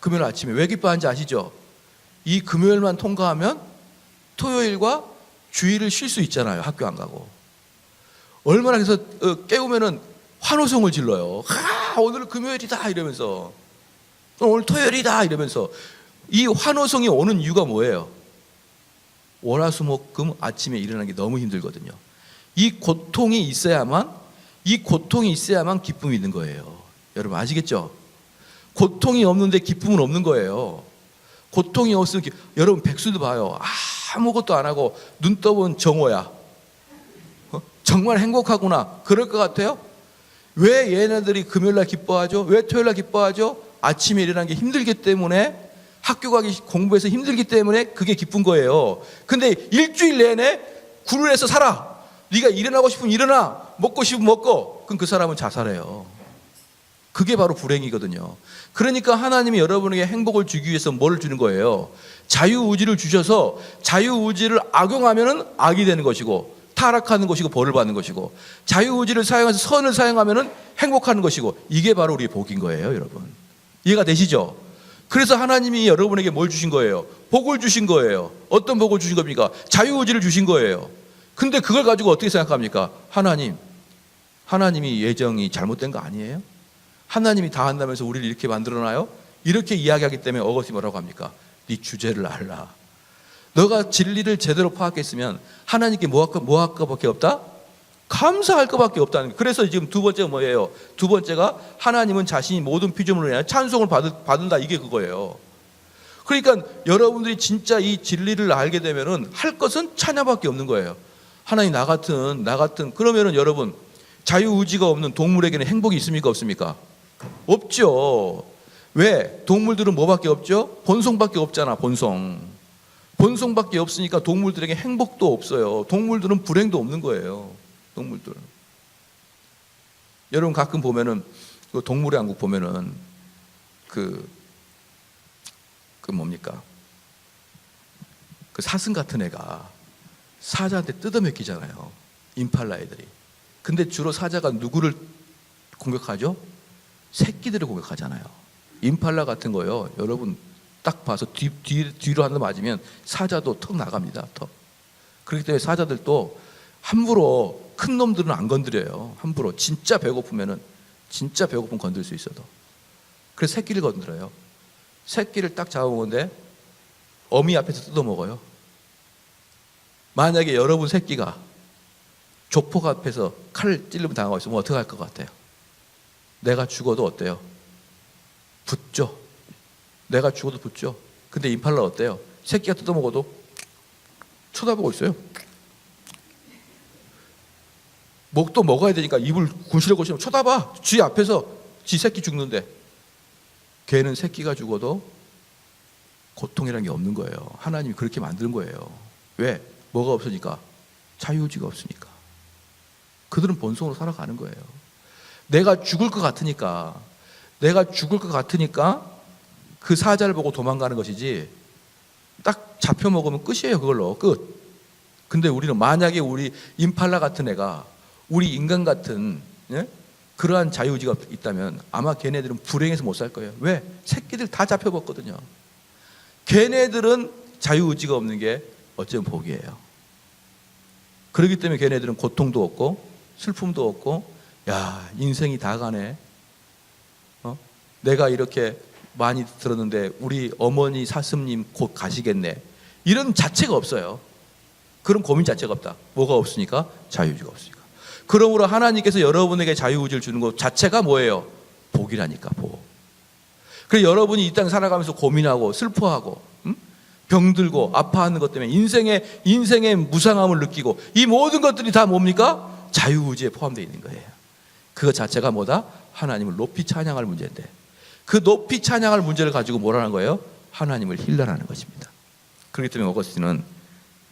금요일 아침에. 왜 기뻐하는지 아시죠? 이 금요일만 통과하면 토요일과 주일을 쉴 수 있잖아요. 학교 안 가고. 얼마나 그래서 깨우면은 환호성을 질러요. 오늘 금요일이다 이러면서, 오늘 토요일이다 이러면서. 이 환호성이 오는 이유가 뭐예요? 월화수목금 아침에 일어나는 게 너무 힘들거든요. 이 고통이 있어야만 기쁨이 있는 거예요. 여러분 아시겠죠? 고통이 없는데 기쁨은 없는 거예요. 고통이 없으면 여러분 백수도 봐요. 아무것도 안 하고 눈 떠본 정오야. 정말 행복하구나. 그럴 것 같아요? 왜 얘네들이 금요일날 기뻐하죠? 왜 토요일날 기뻐하죠? 아침에 일어나는 게 힘들기 때문에, 학교 가기 공부해서 힘들기 때문에 그게 기쁜 거예요. 근데 일주일 내내 굴을 해서 살아. 네가 일어나고 싶으면 일어나, 먹고 싶으면 먹고. 그럼 그 사람은 자살해요. 그게 바로 불행이거든요. 그러니까 하나님이 여러분에게 행복을 주기 위해서 뭘 주는 거예요? 자유의지를 주셔서 자유의지를 악용하면 악이 되는 것이고 타락하는 것이고 벌을 받는 것이고, 자유의지를 사용해서 선을 사용하면 행복하는 것이고, 이게 바로 우리의 복인 거예요. 여러분 이해가 되시죠? 그래서 하나님이 여러분에게 뭘 주신 거예요? 복을 주신 거예요. 어떤 복을 주신 겁니까? 자유의지를 주신 거예요. 근데 그걸 가지고 어떻게 생각합니까? 하나님이 예정이 잘못된 거 아니에요? 하나님이 다 한다면서 우리를 이렇게 만들어놔요? 이렇게 이야기하기 때문에 어거스틴이 뭐라고 합니까? 네 주제를 알라. 너가 진리를 제대로 파악했으면 하나님께 뭐 할 것밖에 없다? 감사할 것밖에 없다는 거예요. 그래서 지금 두 번째가 뭐예요? 두 번째가 하나님은 자신이 모든 피조물로 인하여 찬송을 받는다. 이게 그거예요. 그러니까 여러분들이 진짜 이 진리를 알게 되면은 할 것은 찬양밖에 없는 거예요. 하나님 나 같은 그러면은 여러분 자유의지가 없는 동물에게는 행복이 있습니까? 없습니까? 없죠. 왜? 동물들은 뭐밖에 없죠? 본성밖에 없잖아. 본성밖에 없으니까 동물들에게 행복도 없어요. 동물들은 불행도 없는 거예요. 동물들은. 여러분 가끔 보면은 그 동물의 왕국 보면은 그 뭡니까? 그 사슴 같은 애가 사자한테 뜯어먹히잖아요. 임팔라 애들이. 근데 주로 사자가 누구를 공격하죠? 새끼들을 공격하잖아요. 임팔라 같은 거요. 여러분 딱 봐서 뒤로 한 대 맞으면 사자도 턱 나갑니다. 턱. 그렇기 때문에 사자들도 함부로 큰 놈들은 안 건드려요. 함부로 진짜 배고프면 건들 수 있어도. 그래서 새끼를 건드려요. 새끼를 딱 잡아먹는데 어미 앞에서 뜯어먹어요. 만약에 여러분 새끼가 족폭 앞에서 칼을 찔르면 당하고 있으면 어떻게 할 것 같아요? 내가 죽어도 어때요? 붙죠. 내가 죽어도 붙죠. 근데 임팔라 어때요? 새끼가 뜯어먹어도 쳐다보고 있어요. 목도 먹어야 되니까 입을 군시렁군시렁 쳐다봐. 쥐 앞에서 지 새끼 죽는데. 걔는 새끼가 죽어도 고통이라는 게 없는 거예요. 하나님이 그렇게 만든 거예요. 왜? 뭐가 없으니까? 자유의지가 없으니까. 그들은 본성으로 살아가는 거예요. 내가 죽을 것 같으니까 그 사자를 보고 도망가는 것이지, 딱 잡혀 먹으면 끝이에요. 그걸로 끝. 근데 우리는 만약에 우리 임팔라 같은 애가 우리 인간 같은 그러한 자유의지가 있다면 아마 걔네들은 불행해서 못 살 거예요. 왜? 새끼들 다 잡혀 먹거든요. 걔네들은 자유의지가 없는 게 어쩌면 복이에요. 그렇기 때문에 걔네들은 고통도 없고 슬픔도 없고, 야, 인생이 다 가네. 내가 이렇게 많이 들었는데 우리 어머니 사슴님 곧 가시겠네. 이런 자체가 없어요. 그런 고민 자체가 없다. 뭐가 없으니까? 자유의지가 없으니까. 그러므로 하나님께서 여러분에게 자유의지를 주는 것 자체가 뭐예요? 복이라니까, 복. 그래서 여러분이 이 땅 살아가면서 고민하고 슬퍼하고 병들고 아파하는 것 때문에 인생의 무상함을 느끼고, 이 모든 것들이 다 뭡니까? 자유의지에 포함되어 있는 거예요. 그것 자체가 뭐다? 하나님을 높이 찬양할 문제인데, 그 높이 찬양할 문제를 가지고 뭐라는 거예요? 하나님을 힐러라는 것입니다. 그렇기 때문에 어거스틴은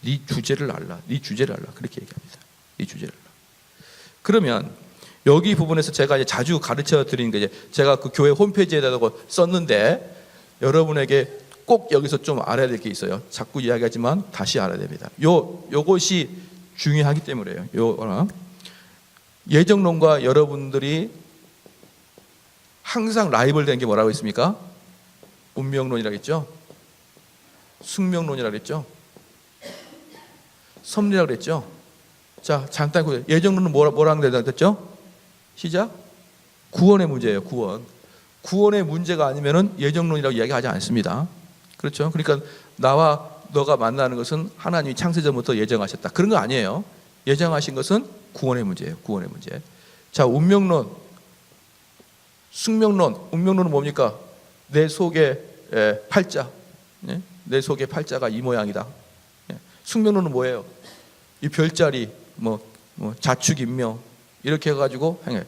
네 주제를 알라, 그렇게 얘기합니다. 네 주제를 알라. 그러면 여기 부분에서 제가 이제 자주 가르쳐 드리는 게, 이제 제가 그 교회 홈페이지에다가 썼는데 여러분에게 꼭 여기서 좀 알아야 될 게 있어요. 자꾸 이야기하지만 다시 알아야 됩니다. 요것이 중요하기 때문에요. 예정론과 여러분들이 항상 라이벌 된 게 뭐라고 했습니까? 운명론이라고 했죠. 숙명론이라고 했죠. 섭리라고 했죠. 자, 잠깐 예정론은 뭐라고 대답했죠? 시작. 구원의 문제예요. 구원의 문제가 아니면은 예정론이라고 이야기하지 않습니다. 그렇죠? 그러니까 나와 너가 만나는 것은 하나님이 창세전부터 예정하셨다, 그런 거 아니에요. 예정하신 것은 구원의 문제예요. 구원의 문제. 자, 운명론, 숙명론. 운명론은 뭡니까? 내 속에 팔자, 내 속에 팔자가 이 모양이다. 숙명론은 뭐예요? 이 별자리, 자축인묘 이렇게 해가지고 행해.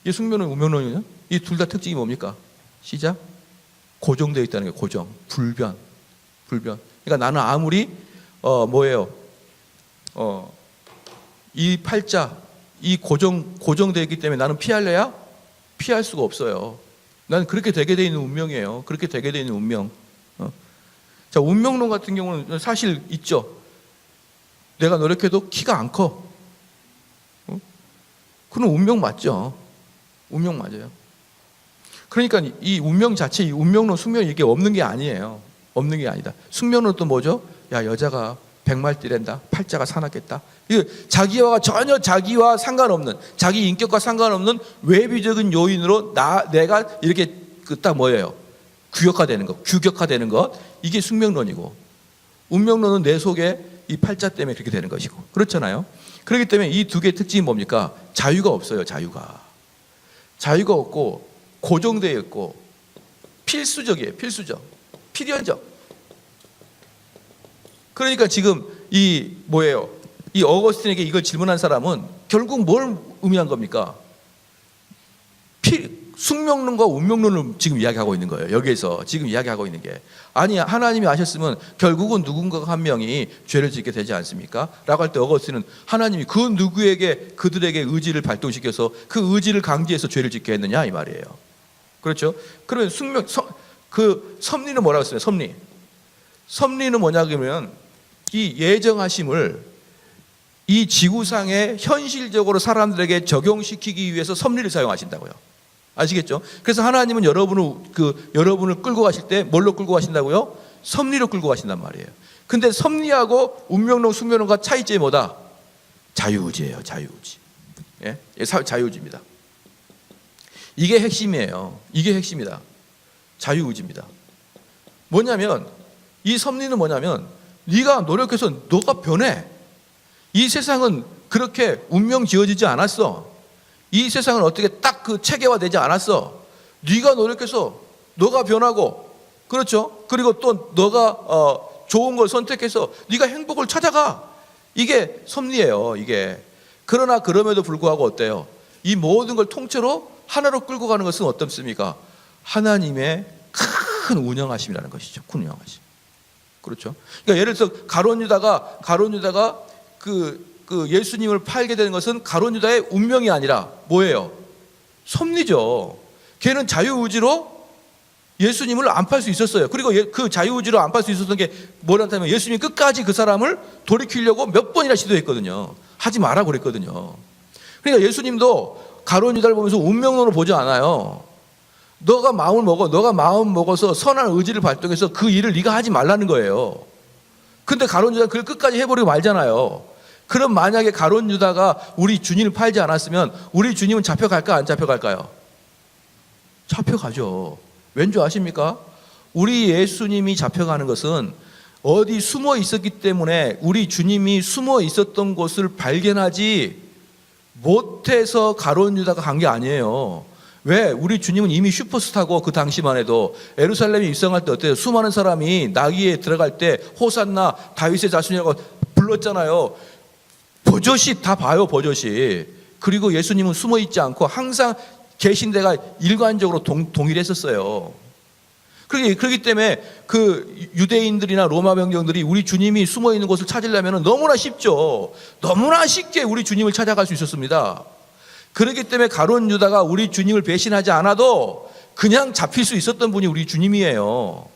이 숙명론, 운명론이요. 이 둘 다 특징이 뭡니까? 시작. 고정되어 있다는 게 고정, 불변. 그러니까 나는 아무리 이 팔자, 이 고정되어 있기 때문에 나는 피할래야 피할 수가 없어요. 나는 그렇게 되게 되어 있는 운명이에요. 그렇게 되게 되어 있는 운명. 자, 운명론 같은 경우는 사실 있죠. 내가 노력해도 키가 안 커. 그건 운명 맞죠. 운명 맞아요. 그러니까 이 운명 자체, 이 운명론, 숙명, 이게 없는 게 아니에요. 없는 게 아니다. 숙명론은 또 뭐죠? 야, 여자가 100마리띠랜다. 팔자가 사납겠다. 전혀 자기와 상관없는, 자기 인격과 상관없는 외비적인 요인으로 내가 이렇게 딱 뭐예요? 규격화되는 것. 이게 숙명론이고, 운명론은 내 속에 이 팔자 때문에 그렇게 되는 것이고, 그렇잖아요. 그렇기 때문에 이 두 개의 특징이 뭡니까? 자유가 없어요. 자유가 없고 고정되어 있고 필수적이에요. 필연적. 그러니까 지금 이 어거스틴에게 이걸 질문한 사람은 결국 뭘 의미한 겁니까? 숙명론과 운명론을 지금 이야기하고 있는 거예요. 여기에서 지금 이야기하고 있는 게, 아니, 하나님이 아셨으면 결국은 누군가 한 명이 죄를 짓게 되지 않습니까? 라고 할 때 어거스틴은 하나님이 그 누구에게 그들에게 의지를 발동시켜서 그 의지를 강제해서 죄를 짓게 했느냐, 이 말이에요. 그렇죠? 그러면 섭리는 뭐라고 했어요? 섭리는 뭐냐 그러면 이 예정하심을 이 지구상에 현실적으로 사람들에게 적용시키기 위해서 섭리를 사용하신다고요. 아시겠죠? 그래서 하나님은 여러분을 끌고 가실 때 뭘로 끌고 가신다고요? 섭리로 끌고 가신단 말이에요. 근데 섭리하고 운명론, 숙명론과 차이점이 뭐다? 자유의지예요. 자유의지. 예? 자유의지입니다. 이게 핵심이에요. 이게 핵심이다. 자유의지입니다. 뭐냐면 이 섭리는 뭐냐면 네가 노력해서 너가 변해. 이 세상은 그렇게 운명 지어지지 않았어. 이 세상은 어떻게 딱 그 체계화되지 않았어. 네가 노력해서 너가 변하고, 그렇죠? 그리고 또 너가 좋은 걸 선택해서 네가 행복을 찾아가. 이게 섭리예요. 이게. 그러나 그럼에도 불구하고 어때요? 이 모든 걸 통째로 하나로 끌고 가는 것은 어떻습니까? 하나님의 큰 운영하심이라는 것이죠. 큰 운영하심. 그렇죠? 그러니까 예를 들어서 가룟 유다가 그 예수님을 팔게 되는 것은 가룟 유다의 운명이 아니라 뭐예요? 섭리죠. 걔는 자유의지로 예수님을 안 팔 수 있었어요. 그리고 그 자유의지로 안 팔 수 있었던 게 뭐라면 예수님이 끝까지 그 사람을 돌이키려고 몇 번이나 시도했거든요. 하지 마라 그랬거든요. 그러니까 예수님도 가룟 유다를 보면서 운명론으로 보지 않아요. 너가 마음 먹어서 선한 의지를 발동해서 그 일을 네가 하지 말라는 거예요. 근데 가룟 유다는 그걸 끝까지 해버리고 말잖아요. 그럼 만약에 가룟 유다가 우리 주님을 팔지 않았으면 우리 주님은 잡혀갈까 안 잡혀갈까요? 잡혀가죠. 왠지 아십니까? 우리 예수님이 잡혀가는 것은 어디 숨어 있었기 때문에 우리 주님이 숨어 있었던 곳을 발견하지 못해서 가룟 유다가 간 게 아니에요. 왜? 우리 주님은 이미 슈퍼스타고 그 당시만 해도 예루살렘에 입성할 때 어때요? 수많은 사람이 나귀에 들어갈 때 호산나 다윗의 자손이라고 불렀잖아요. 버젓이 다 봐요. 버젓이. 그리고 예수님은 숨어 있지 않고 항상 계신 데가 일관적으로 동일했었어요. 그렇기 때문에 그 유대인들이나 로마 병정들이 우리 주님이 숨어 있는 곳을 찾으려면 너무나 쉽죠. 너무나 쉽게 우리 주님을 찾아갈 수 있었습니다. 그렇기 때문에 가룟 유다가 우리 주님을 배신하지 않아도 그냥 잡힐 수 있었던 분이 우리 주님이에요.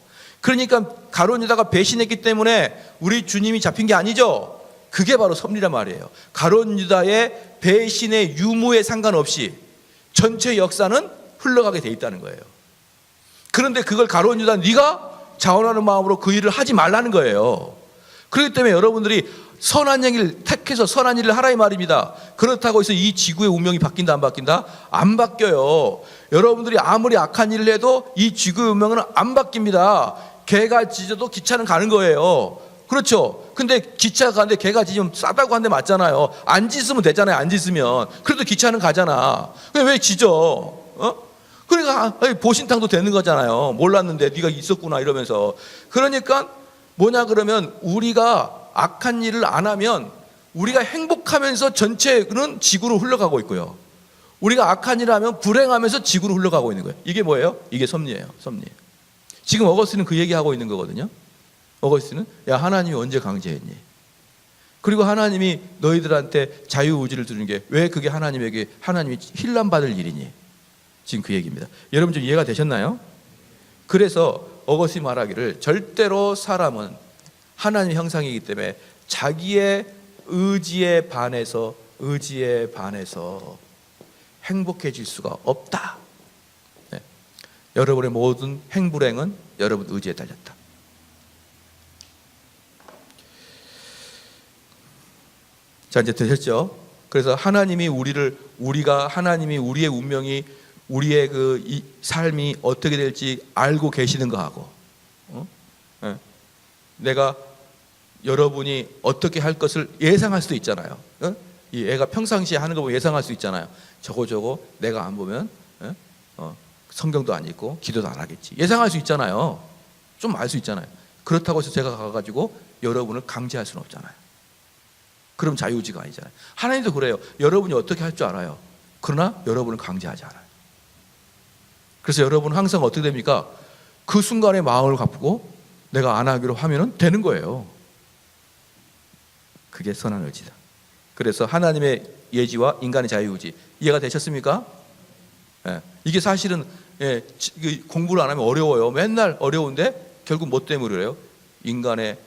그러니까 가룟 유다가 배신했기 때문에 우리 주님이 잡힌 게 아니죠. 그게 바로 섭리란 말이에요. 가룟 유다의 배신의 유무에 상관없이 전체 역사는 흘러가게 돼 있다는 거예요. 그런데 그걸 가룟 유다 네가 자원하는 마음으로 그 일을 하지 말라는 거예요. 그렇기 때문에 여러분들이 선한 행위를 택해서 선한 일을 하라 이 말입니다. 그렇다고 해서 이 지구의 운명이 바뀐다 안 바뀐다? 안 바뀌어요. 여러분들이 아무리 악한 일을 해도 이 지구의 운명은 안 바뀝니다. 개가 짖어도 기차는 가는 거예요. 그렇죠? 근데 기차가 가는데 개가 짖으면 싸다고 한 대 맞잖아요. 안 짖으면 되잖아요. 안 짖으면. 그래도 기차는 가잖아. 왜 짖어? 그러니까 보신탕도 되는 거잖아요. 몰랐는데 네가 있었구나 이러면서. 그러니까 뭐냐 그러면 우리가 악한 일을 안 하면 우리가 행복하면서 전체는 지구로 흘러가고 있고요. 우리가 악한 일을 하면 불행하면서 지구로 흘러가고 있는 거예요. 이게 뭐예요? 이게 섭리예요. 섭리. 지금 어거스틴은 그 얘기하고 있는 거거든요. 어거스틴은 야 하나님이 언제 강제했니? 그리고 하나님이 너희들한테 자유의지를 주는 게 왜 그게 하나님이 힐람 받을 일이니? 지금 그 얘기입니다. 여러분 좀 이해가 되셨나요? 그래서 어거스틴 말하기를 절대로 사람은 하나님의 형상이기 때문에 자기의 의지에 반해서 행복해질 수가 없다. 네. 여러분의 모든 행불행은 여러분 의지에 달렸다. 자 이제 되셨죠? 그래서 하나님이 우리의 운명이 우리의 이 삶이 어떻게 될지 알고 계시는 거하고 네. 내가 여러분이 어떻게 할 것을 예상할 수도 있잖아요. 이 애가 평상시에 하는 거 보면 예상할 수 있잖아요. 저거 내가 안 보면 성경도 안 읽고 기도도 안 하겠지. 예상할 수 있잖아요. 좀 알 수 있잖아요. 그렇다고 해서 제가 가가지고 여러분을 강제할 수는 없잖아요. 그럼 자유의지가 아니잖아요. 하나님도 그래요. 여러분이 어떻게 할 줄 알아요. 그러나 여러분은 강제하지 않아요. 그래서 여러분은 항상 어떻게 됩니까? 그 순간에 마음을 갖고 내가 안 하기로 하면 되는 거예요. 그게 선한 의지다. 그래서 하나님의 예지와 인간의 자유의지 이해가 되셨습니까? 예. 이게 사실은 공부를 안 하면 어려워요. 맨날 어려운데 결국 뭐 때문에 그래요? 인간의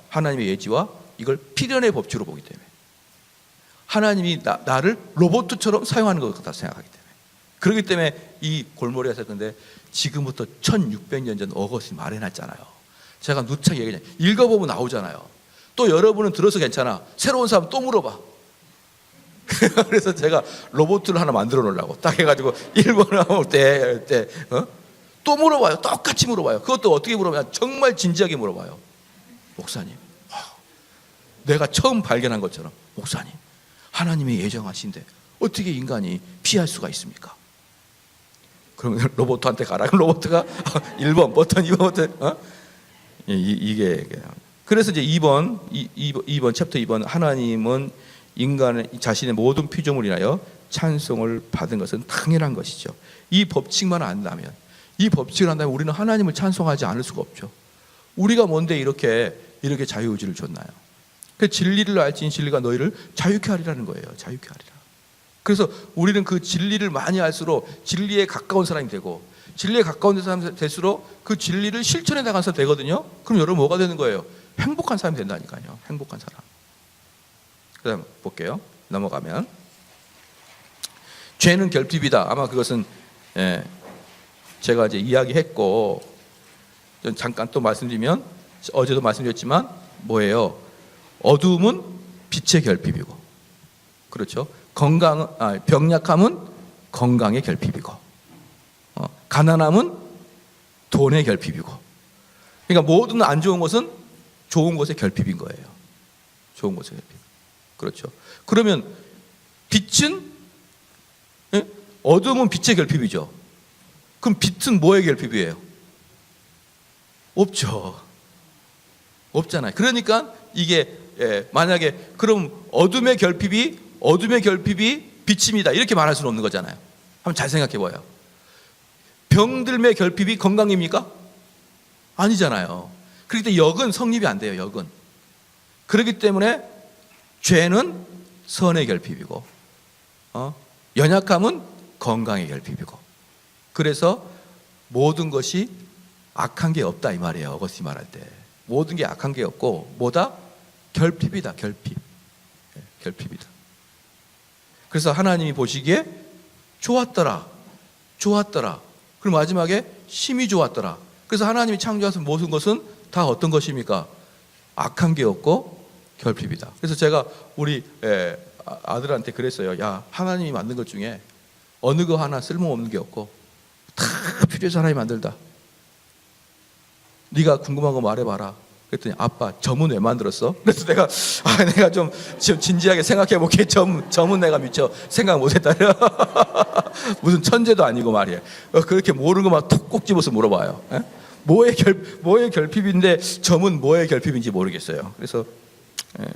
하나님의 예지와 이걸 필연의 법칙으로 보기 때문에 하나님이 나를 로봇처럼 사용하는 것 같다 생각하기 때문에 그렇기 때문에 이 골머리가 생겼는데 지금부터 1600년 전 어거스틴 말해놨잖아요. 제가 누차 얘기하잖아요. 읽어보면 나오잖아요. 또 여러분은 들어서 괜찮아. 새로운 사람 또 물어봐. 그래서 제가 로봇을 하나 만들어 놓으려고 딱 해가지고 1번 나올 때 또 물어봐요. 똑같이 물어봐요. 그것도 어떻게 물어봐요? 정말 진지하게 물어봐요. 목사님, 내가 처음 발견한 것처럼 목사님, 하나님이 예정하신데 어떻게 인간이 피할 수가 있습니까? 그러면 로봇한테 가라. 로봇가 1번 버튼, 2번 버튼. 이게 그래서 이제 2번 챕터 2번 하나님은 인간의 자신의 모든 피조물을 인하여 찬송을 받은 것은 당연한 것이죠. 이 법칙만 안다면, 이 법칙을 안다면 우리는 하나님을 찬송하지 않을 수가 없죠. 우리가 뭔데 이렇게 자유의지를 줬나요? 그 진리를 알지니 진리가 너희를 자유케 하리라는 거예요. 자유케 하리라. 그래서 우리는 그 진리를 많이 알수록 진리에 가까운 사람이 되고, 진리에 가까운 사람이 될수록 그 진리를 실천해 나가는 사람이 되거든요. 그럼 여러분 뭐가 되는 거예요? 행복한 사람이 된다니까요. 행복한 사람. 그 다음 볼게요. 넘어가면 죄는 결핍이다. 아마 그것은 제가 이제 이야기했고, 잠깐 또 말씀드리면, 어제도 말씀드렸지만 뭐예요? 어두움은 빛의 결핍이고, 그렇죠? 병약함은 건강의 결핍이고, 가난함은 돈의 결핍이고, 그러니까 모든 안 좋은 것은 좋은 것의 결핍인 거예요. 좋은 것의 결핍. 그렇죠. 그러면 빛은, 어둠은 빛의 결핍이죠. 그럼 빛은 뭐의 결핍이에요? 없죠. 없잖아요. 그러니까 이게 만약에 그럼 어둠의 결핍이 빛입니다. 이렇게 말할 수는 없는 거잖아요. 한번 잘 생각해 봐요. 병들의 결핍이 건강입니까? 아니잖아요. 그렇기 때문에 역은 성립이 안 돼요. 역은. 그렇기 때문에 죄는 선의 결핍이고, 연약함은 건강의 결핍이고, 그래서 모든 것이 악한 게 없다 이 말이에요. 어거스틴 말할 때 모든 게 악한 게 없고 뭐다? 결핍이다. 결핍. 결핍이다. 그래서 하나님이 보시기에 좋았더라. 그리고 마지막에 심히 좋았더라. 그래서 하나님이 창조하신 모든 것은 다 어떤 것입니까? 악한 게 없고 결핍이다. 그래서 제가 우리 아들한테 그랬어요. 야, 하나님이 만든 것 중에 어느 거 하나 쓸모없는 게 없고 다 필요해서 하나님이 만들다. 네가 궁금한 거 말해봐라. 그랬더니 아빠, 점은 왜 만들었어? 그래서 내가 좀 진지하게 생각해 볼게. 점은 내가 미처 생각 못했다. 무슨 천재도 아니고 말이에요. 그렇게 모르는 것만 톡 집어서 물어봐요. 뭐의 결핍인데 점은 뭐의 결핍인지 모르겠어요. 그래서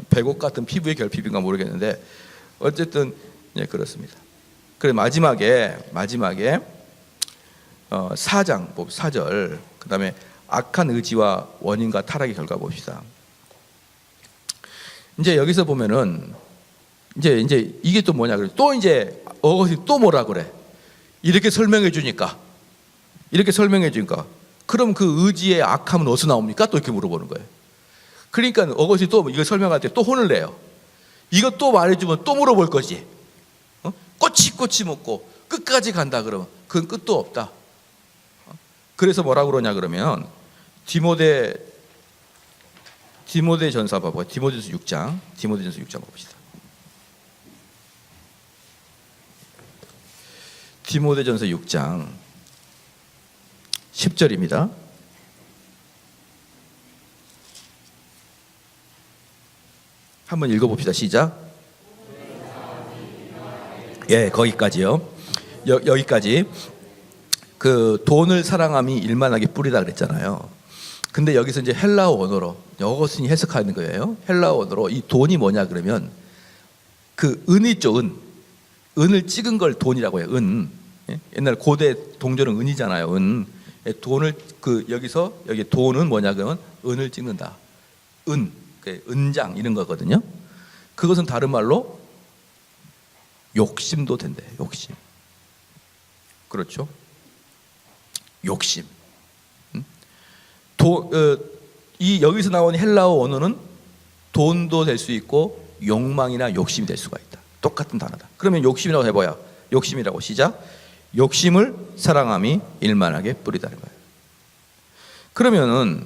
배곡 같은 피부의 결핍인가 모르겠는데 어쨌든 그렇습니다. 그래 마지막에 4장 4절, 그 다음에 악한 의지와 원인과 타락의 결과 봅시다. 이제 여기서 보면은 이제 이게 또 뭐냐 그래. 또 이제 어거스틴 또 뭐라 그래. 이렇게 설명해 주니까 그럼 그 의지의 악함은 어디서 나옵니까? 또 이렇게 물어보는 거예요. 그러니까 어거스틴 또 이거 설명할 때 또 혼을 내요. 이거 또 말해주면 또 물어볼 거지. 꼬치 먹고 끝까지 간다 그러면 그건 끝도 없다. 그래서 뭐라고 그러냐 그러면 디모데전서 봐봐요. 디모데전서 6장 봅시다. 디모데전서 6장 10절입니다. 한번 읽어봅시다. 시작. 거기까지요. 여기까지. 그 돈을 사랑함이 일만하게 뿌리다 그랬잖아요. 근데 여기서 이제 헬라어 원어로 어거스틴이 해석하는 거예요. 헬라어 원어로 이 돈이 뭐냐 그러면 그 은이 있죠. 은을 찍은 걸 돈이라고 해요. 은. 옛날 고대 동전은 은이잖아요. 은. 돈을 여기 돈은 뭐냐 그러면 은을 찍는다. 은장 이런 거거든요. 그것은 다른 말로 욕심도 된대. 욕심. 그렇죠? 욕심. 이 여기서 나온 헬라어 원어는 돈도 될 수 있고 욕망이나 욕심이 될 수가 있다. 똑같은 단어다. 그러면 욕심이라고 해봐야 욕심이라고 시작. 욕심을 사랑함이 일만하게 뿌리다는 거예요. 그러면은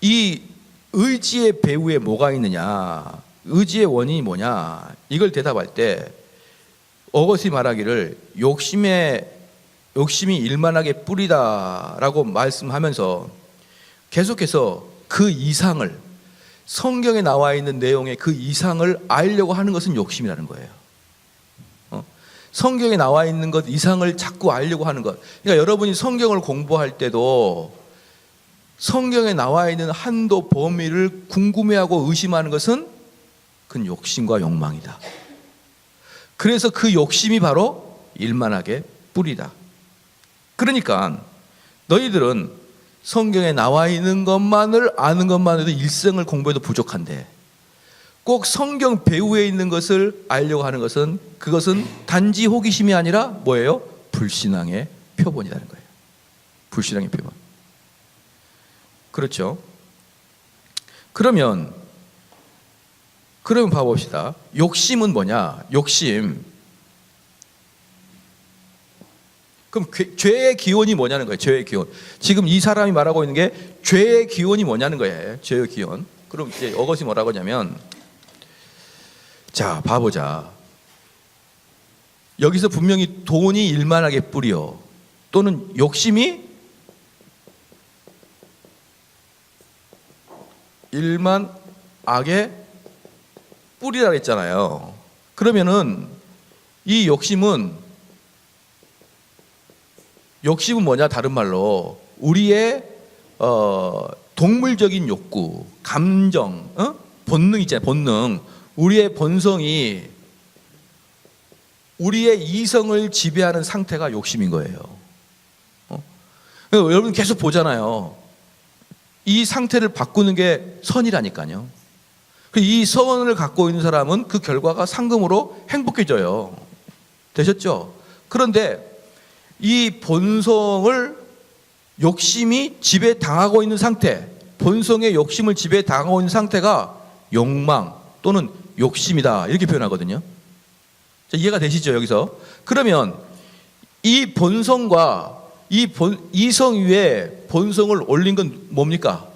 이 의지의 배후에 뭐가 있느냐, 의지의 원인이 뭐냐, 이걸 대답할 때 어거스틴이 말하기를 욕심이 일만하게 뿌리다라고 말씀하면서 계속해서 그 이상을, 성경에 나와 있는 내용의 그 이상을 알려고 하는 것은 욕심이라는 거예요. 성경에 나와 있는 것 이상을 자꾸 알려고 하는 것. 그러니까 여러분이 성경을 공부할 때도 성경에 나와 있는 한도 범위를 궁금해하고 의심하는 것은 그건 욕심과 욕망이다. 그래서 그 욕심이 바로 일만하게 뿌리다. 그러니까 너희들은 성경에 나와 있는 것만을 아는 것만으로도 일생을 공부해도 부족한데 꼭 성경 배후에 있는 것을 알려고 하는 것은, 그것은 단지 호기심이 아니라 뭐예요? 불신앙의 표본이라는 거예요. 불신앙의 표본. 그렇죠? 그러면 봐봅시다. 욕심은 뭐냐? 욕심. 그럼 죄의 기원이 뭐냐는 거예요. 죄의 기원. 지금 이 사람이 말하고 있는 게 죄의 기원이 뭐냐는 거예요. 죄의 기원. 그럼 이제 어거스틴이 뭐라고 하냐면, 자, 봐보자. 여기서 분명히 돈이 일만하게 뿌려, 또는 욕심이 일만하게 뿌리라고 했잖아요. 그러면은 이 욕심은 뭐냐? 다른 말로 우리의 동물적인 욕구, 감정, 본능 있잖아요. 본능. 우리의 본성이 우리의 이성을 지배하는 상태가 욕심인 거예요. 여러분 계속 보잖아요. 이 상태를 바꾸는 게 선이라니까요. 이 선을 갖고 있는 사람은 그 결과가 상금으로 행복해져요. 되셨죠? 그런데 이 본성을 욕심이 지배당하고 있는 상태, 본성의 욕심을 지배당하고 있는 상태가 욕망 또는 욕심이다, 이렇게 표현하거든요. 자, 이해가 되시죠? 여기서. 그러면 이 본성과 이성 위에 본성을 올린 건 뭡니까?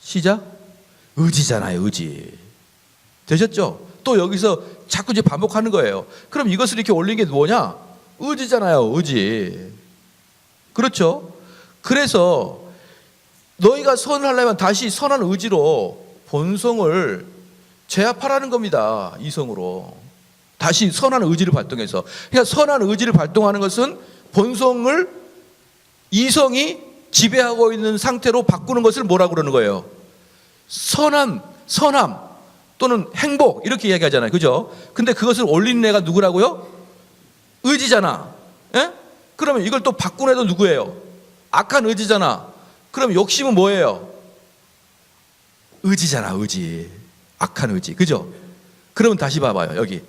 시작? 의지잖아요. 의지. 되셨죠? 또 여기서 자꾸 이제 반복하는 거예요. 그럼 이것을 이렇게 올린 게 뭐냐? 의지잖아요. 의지. 그렇죠? 그래서 너희가 선을 하려면 다시 선한 의지로 본성을 제압하라는 겁니다. 이성으로. 다시 선한 의지를 발동해서. 그러니까 선한 의지를 발동하는 것은 본성을 이성이 지배하고 있는 상태로 바꾸는 것을 뭐라고 그러는 거예요? 선함 또는 행복, 이렇게 이야기하잖아요. 그죠? 근데 그것을 올리는 애가 누구라고요? 의지잖아. 예? 그러면 이걸 또 바꾸는 애도 누구예요? 악한 의지잖아. 그럼 욕심은 뭐예요? 의지잖아. 의지. 악한 의지. 그죠? 그러면 다시 봐봐요. 여기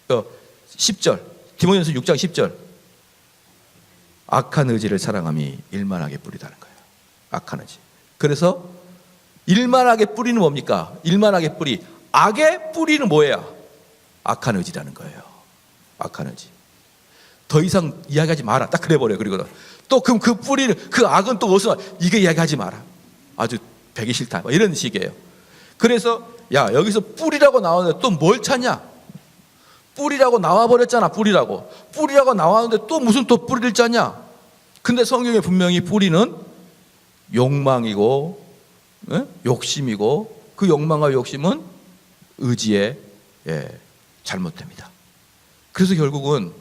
10절, 디모데전서 6장 10절. 악한 의지를 사랑함이 일만하게 뿌리다는 거예요. 악한 의지. 그래서 일만하게 뿌리는 뭡니까? 일만하게 뿌리. 악의 뿌리는 뭐예요? 악한 의지라는 거예요. 악한 의지. 더 이상 이야기하지 마라. 딱 그래버려요. 그리고 또 그럼 그 뿌리는, 그 악은 또 어디서, 이게 이야기하지 마라. 아주 배기 싫다. 이런 식이에요. 그래서 야, 여기서 뿌리라고 나오는데 또 뭘 찾냐? 뿌리라고 나와버렸잖아. 뿌리라고 나왔는데 또 무슨 또 뿌리를 짜냐? 근데 성경에 분명히 뿌리는 욕망이고, 욕심이고, 그 욕망과 욕심은 의지에 잘못됩니다. 그래서 결국은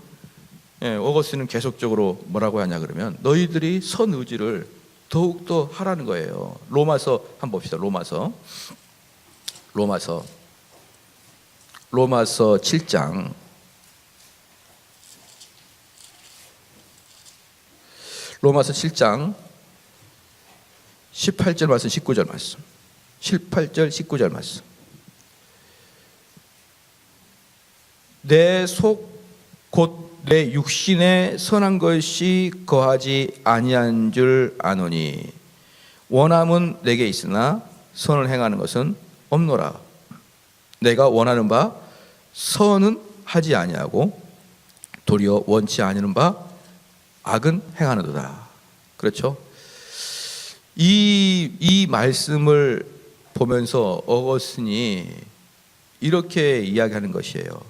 어거스틴은 계속적으로 뭐라고 하냐 그러면 너희들이 선 의지를 더욱더 하라는 거예요. 로마서 한번 봅시다. 로마서 7장 18절 말씀, 19절 말씀. 18절 19절 말씀. 내 속 곧 내 육신에 선한 것이 거하지 아니한 줄 아노니 원함은 내게 있으나 선을 행하는 것은 없노라. 내가 원하는 바 선은 하지 아니하고 도리어 원치 아니하는 바 악은 행하는도다. 그렇죠? 이 말씀을 보면서 어거스틴이 이렇게 이야기하는 것이에요.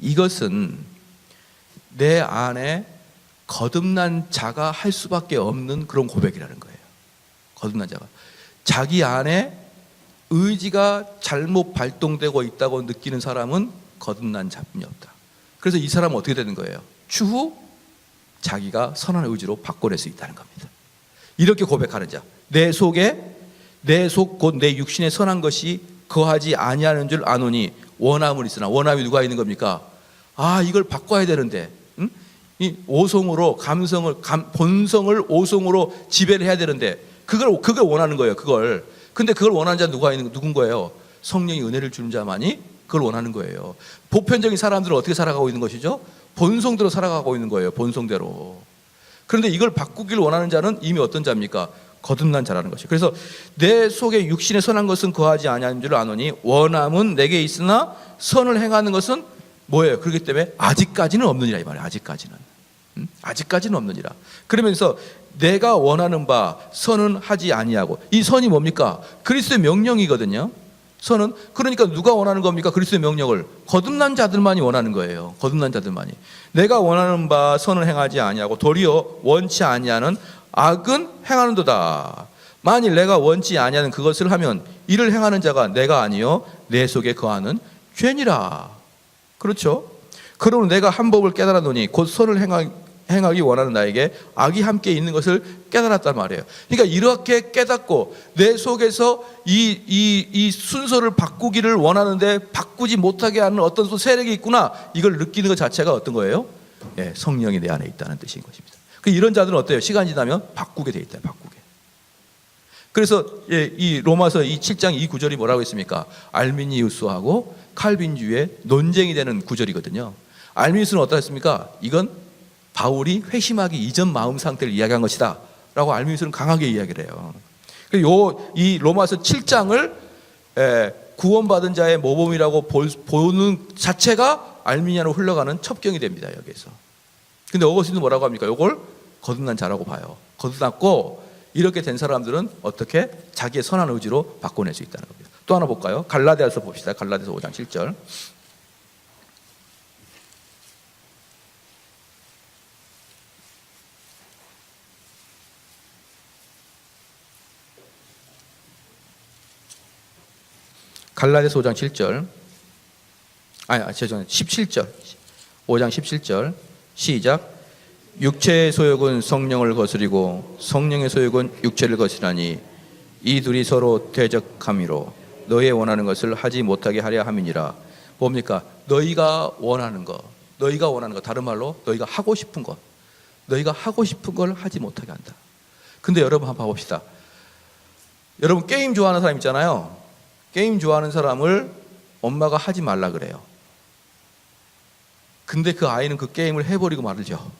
이것은 내 안에 거듭난 자가 할 수밖에 없는 그런 고백이라는 거예요. 거듭난 자가 자기 안에 의지가 잘못 발동되고 있다고 느끼는 사람은 거듭난 자뿐이 없다. 그래서 이 사람은 어떻게 되는 거예요? 추후 자기가 선한 의지로 바꿔낼 수 있다는 겁니다. 이렇게 고백하는 자, 내 속에 내 속 곧 내 육신에 선한 것이 거하지 아니하는 줄 아노니 원함은 있으나, 원함이 누가 있는 겁니까? 이걸 바꿔야 되는데, 이 오송으로 본성을 오송으로 지배를 해야 되는데 그걸 원하는 거예요. 근데 그걸 원하는 자 누군 거예요? 성령이 은혜를 주는 자만이 그걸 원하는 거예요. 보편적인 사람들은 어떻게 살아가고 있는 것이죠? 본성대로 살아가고 있는 거예요. 본성대로. 그런데 이걸 바꾸기를 원하는 자는 이미 어떤 자입니까? 거듭난 자라는 것이에요. 그래서 내 속에 육신에 선한 것은 거하지 아니하는 줄 아노니 원함은 내게 있으나 선을 행하는 것은 뭐예요? 그렇기 때문에 아직까지는 없느니라 이 말이에요. 아직까지는 없느니라. 그러면서 내가 원하는 바 선은 하지 아니하고, 이 선이 뭡니까? 그리스도의 명령이거든요. 선은 그러니까 누가 원하는 겁니까? 그리스도의 명령을 거듭난 자들만이 원하는 거예요. 거듭난 자들만이. 내가 원하는 바 선을 행하지 아니하고 도리어 원치 아니하는 악은 행하는도다. 만일 내가 원치 아니하는 그것을 하면 이를 행하는 자가 내가 아니요 내 속에 거하는 죄니라. 그렇죠? 그러므로 내가 한 법을 깨달았노니 곧 선을 행하기 원하는 나에게 악이 함께 있는 것을 깨달았단 말이에요. 그러니까 이렇게 깨닫고 내 속에서 이 순서를 바꾸기를 원하는데 바꾸지 못하게 하는 어떤 또 세력이 있구나, 이걸 느끼는 것 자체가 어떤 거예요? 성령이 내 안에 있다는 뜻인 것입니다. 이런 자들은 어때요? 시간이 지나면 바꾸게 돼 있다. 바꾸게. 그래서 이 로마서 이 7장 이 구절이 뭐라고 했습니까? 알미니우스하고 칼빈주의 논쟁이 되는 구절이거든요. 알미니우스는 어떠 했습니까? 이건 바울이 회심하기 이전 마음 상태를 이야기한 것이다 라고 알미니우스는 강하게 이야기를 해요. 이 로마서 7장을 구원받은 자의 모범이라고 보는 자체가 알미니아로 흘러가는 첩경이 됩니다. 여기에서. 근데 어거스틴은 뭐라고 합니까? 이걸 거듭난 자라고 봐요. 거듭났고 이렇게 된 사람들은 어떻게 자기의 선한 의지로 바꿔낼 수 있다는 겁니다. 또 하나 볼까요? 갈라디아서 봅시다. 갈라디아서 5장 7절. 갈라디아서 5장 7절. 죄송해요. 17절. 5장 17절. 시작. 육체의 소욕은 성령을 거스리고 성령의 소욕은 육체를 거스리나니 이 둘이 서로 대적함이로 너의 원하는 것을 하지 못하게 하려 함이니라. 뭡니까? 너희가 원하는 것, 다른 말로 너희가 하고 싶은 것, 너희가 하고 싶은 걸 하지 못하게 한다. 근데 여러분 한번 봐봅시다. 여러분 게임 좋아하는 사람 있잖아요. 게임 좋아하는 사람을 엄마가 하지 말라 그래요. 근데 그 아이는 그 게임을 해버리고 말죠.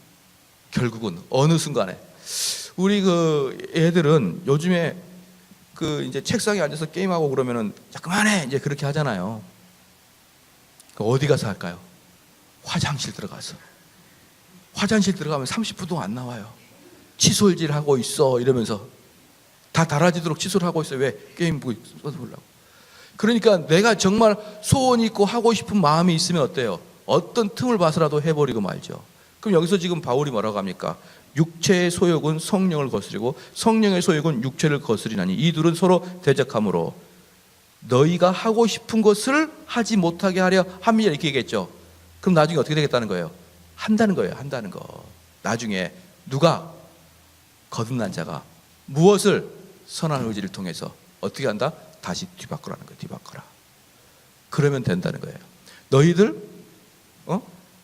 결국은 어느 순간에 우리 애들은 요즘에 이제 책상에 앉아서 게임하고 그러면은 자 그만해 이제 그렇게 하잖아요. 어디 가서 할까요? 화장실 들어가서. 화장실 들어가면 30분 동안 안 나와요. 칫솔질 하고 있어 이러면서 다 달아지도록 칫솔 하고 있어요. 왜? 게임 써보려고. 그러니까 내가 정말 소원이 있고 하고 싶은 마음이 있으면 어때요? 어떤 틈을 봐서라도 해버리고 말죠. 그럼 여기서 지금 바울이 뭐라고 합니까? 육체의 소욕은 성령을 거스리고 성령의 소욕은 육체를 거스리나니 이 둘은 서로 대적함으로 너희가 하고 싶은 것을 하지 못하게 하려 함이라 이렇게 얘기했죠. 그럼 나중에 어떻게 되겠다는 거예요? 한다는 거예요. 한다는 거. 나중에 누가? 거듭난 자가 무엇을? 선한 의지를 통해서 어떻게 한다? 다시 뒤바꾸라는 거예요. 뒤바꿔라. 그러면 된다는 거예요. 너희들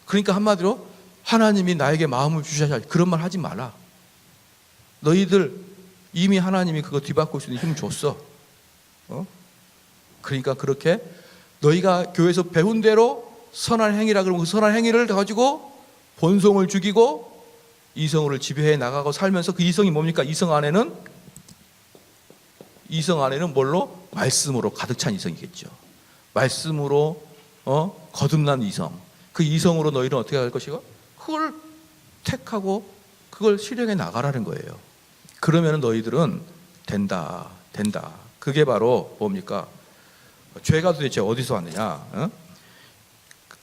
그러니까 한마디로 하나님이 나에게 마음을 주셔야 그런 말 하지 마라. 너희들 이미 하나님이 그거 뒤바꿀 수 있는 힘을 줬어. 그러니까 그렇게 너희가 교회에서 배운 대로 선한 행위라 그러면 그 선한 행위를 가지고 본성을 죽이고 이성으로 지배해 나가고 살면서 그 이성이 뭡니까? 이성 안에는 뭘로? 말씀으로 가득 찬 이성이겠죠. 말씀으로 거듭난 이성. 그 이성으로 너희는 어떻게 할 것이고? 그걸 택하고 그걸 실행해 나가라는 거예요. 그러면 너희들은 된다. 그게 바로 뭡니까? 죄가 도대체 어디서 왔느냐?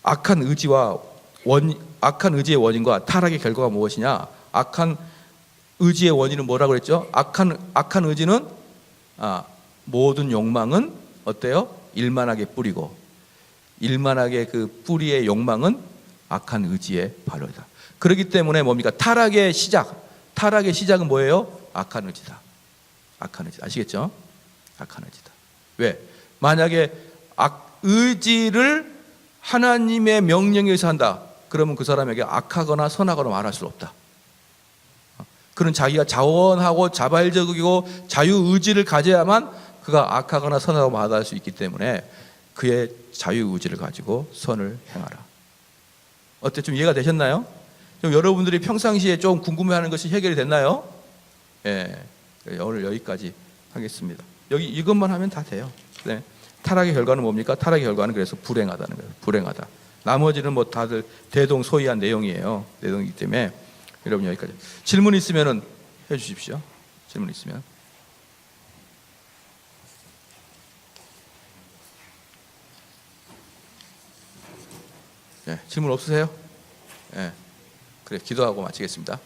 악한 의지의 원인과 타락의 결과가 무엇이냐? 악한 의지의 원인은 뭐라고 그랬죠? 악한 의지는 모든 욕망은 어때요? 일만하게 뿌리고, 일만하게 그 뿌리의 욕망은 악한 의지의 발효이다. 그렇기 때문에 뭡니까? 타락의 시작은 뭐예요? 악한 의지다. 악한 의지. 아시겠죠? 악한 의지다. 왜? 만약에 의지를 하나님의 명령에 의해서 한다. 그러면 그 사람에게 악하거나 선하거나 말할 수 없다. 그런 자기가 자원하고 자발적이고 자유의지를 가져야만 그가 악하거나 선하고 말할 수 있기 때문에 그의 자유의지를 가지고 선을 행하라. 어때? 좀 이해가 되셨나요? 좀 여러분들이 평상시에 좀 궁금해하는 것이 해결이 됐나요? 예, 오늘 여기까지 하겠습니다. 여기 이것만 하면 다 돼요. 네. 타락의 결과는 뭡니까? 타락의 결과는 그래서 불행하다는 거예요. 불행하다. 나머지는 뭐 다들 대동소이한 내용이에요. 내용이기 때문에 여러분 여기까지. 질문 있으면은 해주십시오. 질문 있으면. 네, 질문 없으세요? 네. 그래, 기도하고 마치겠습니다.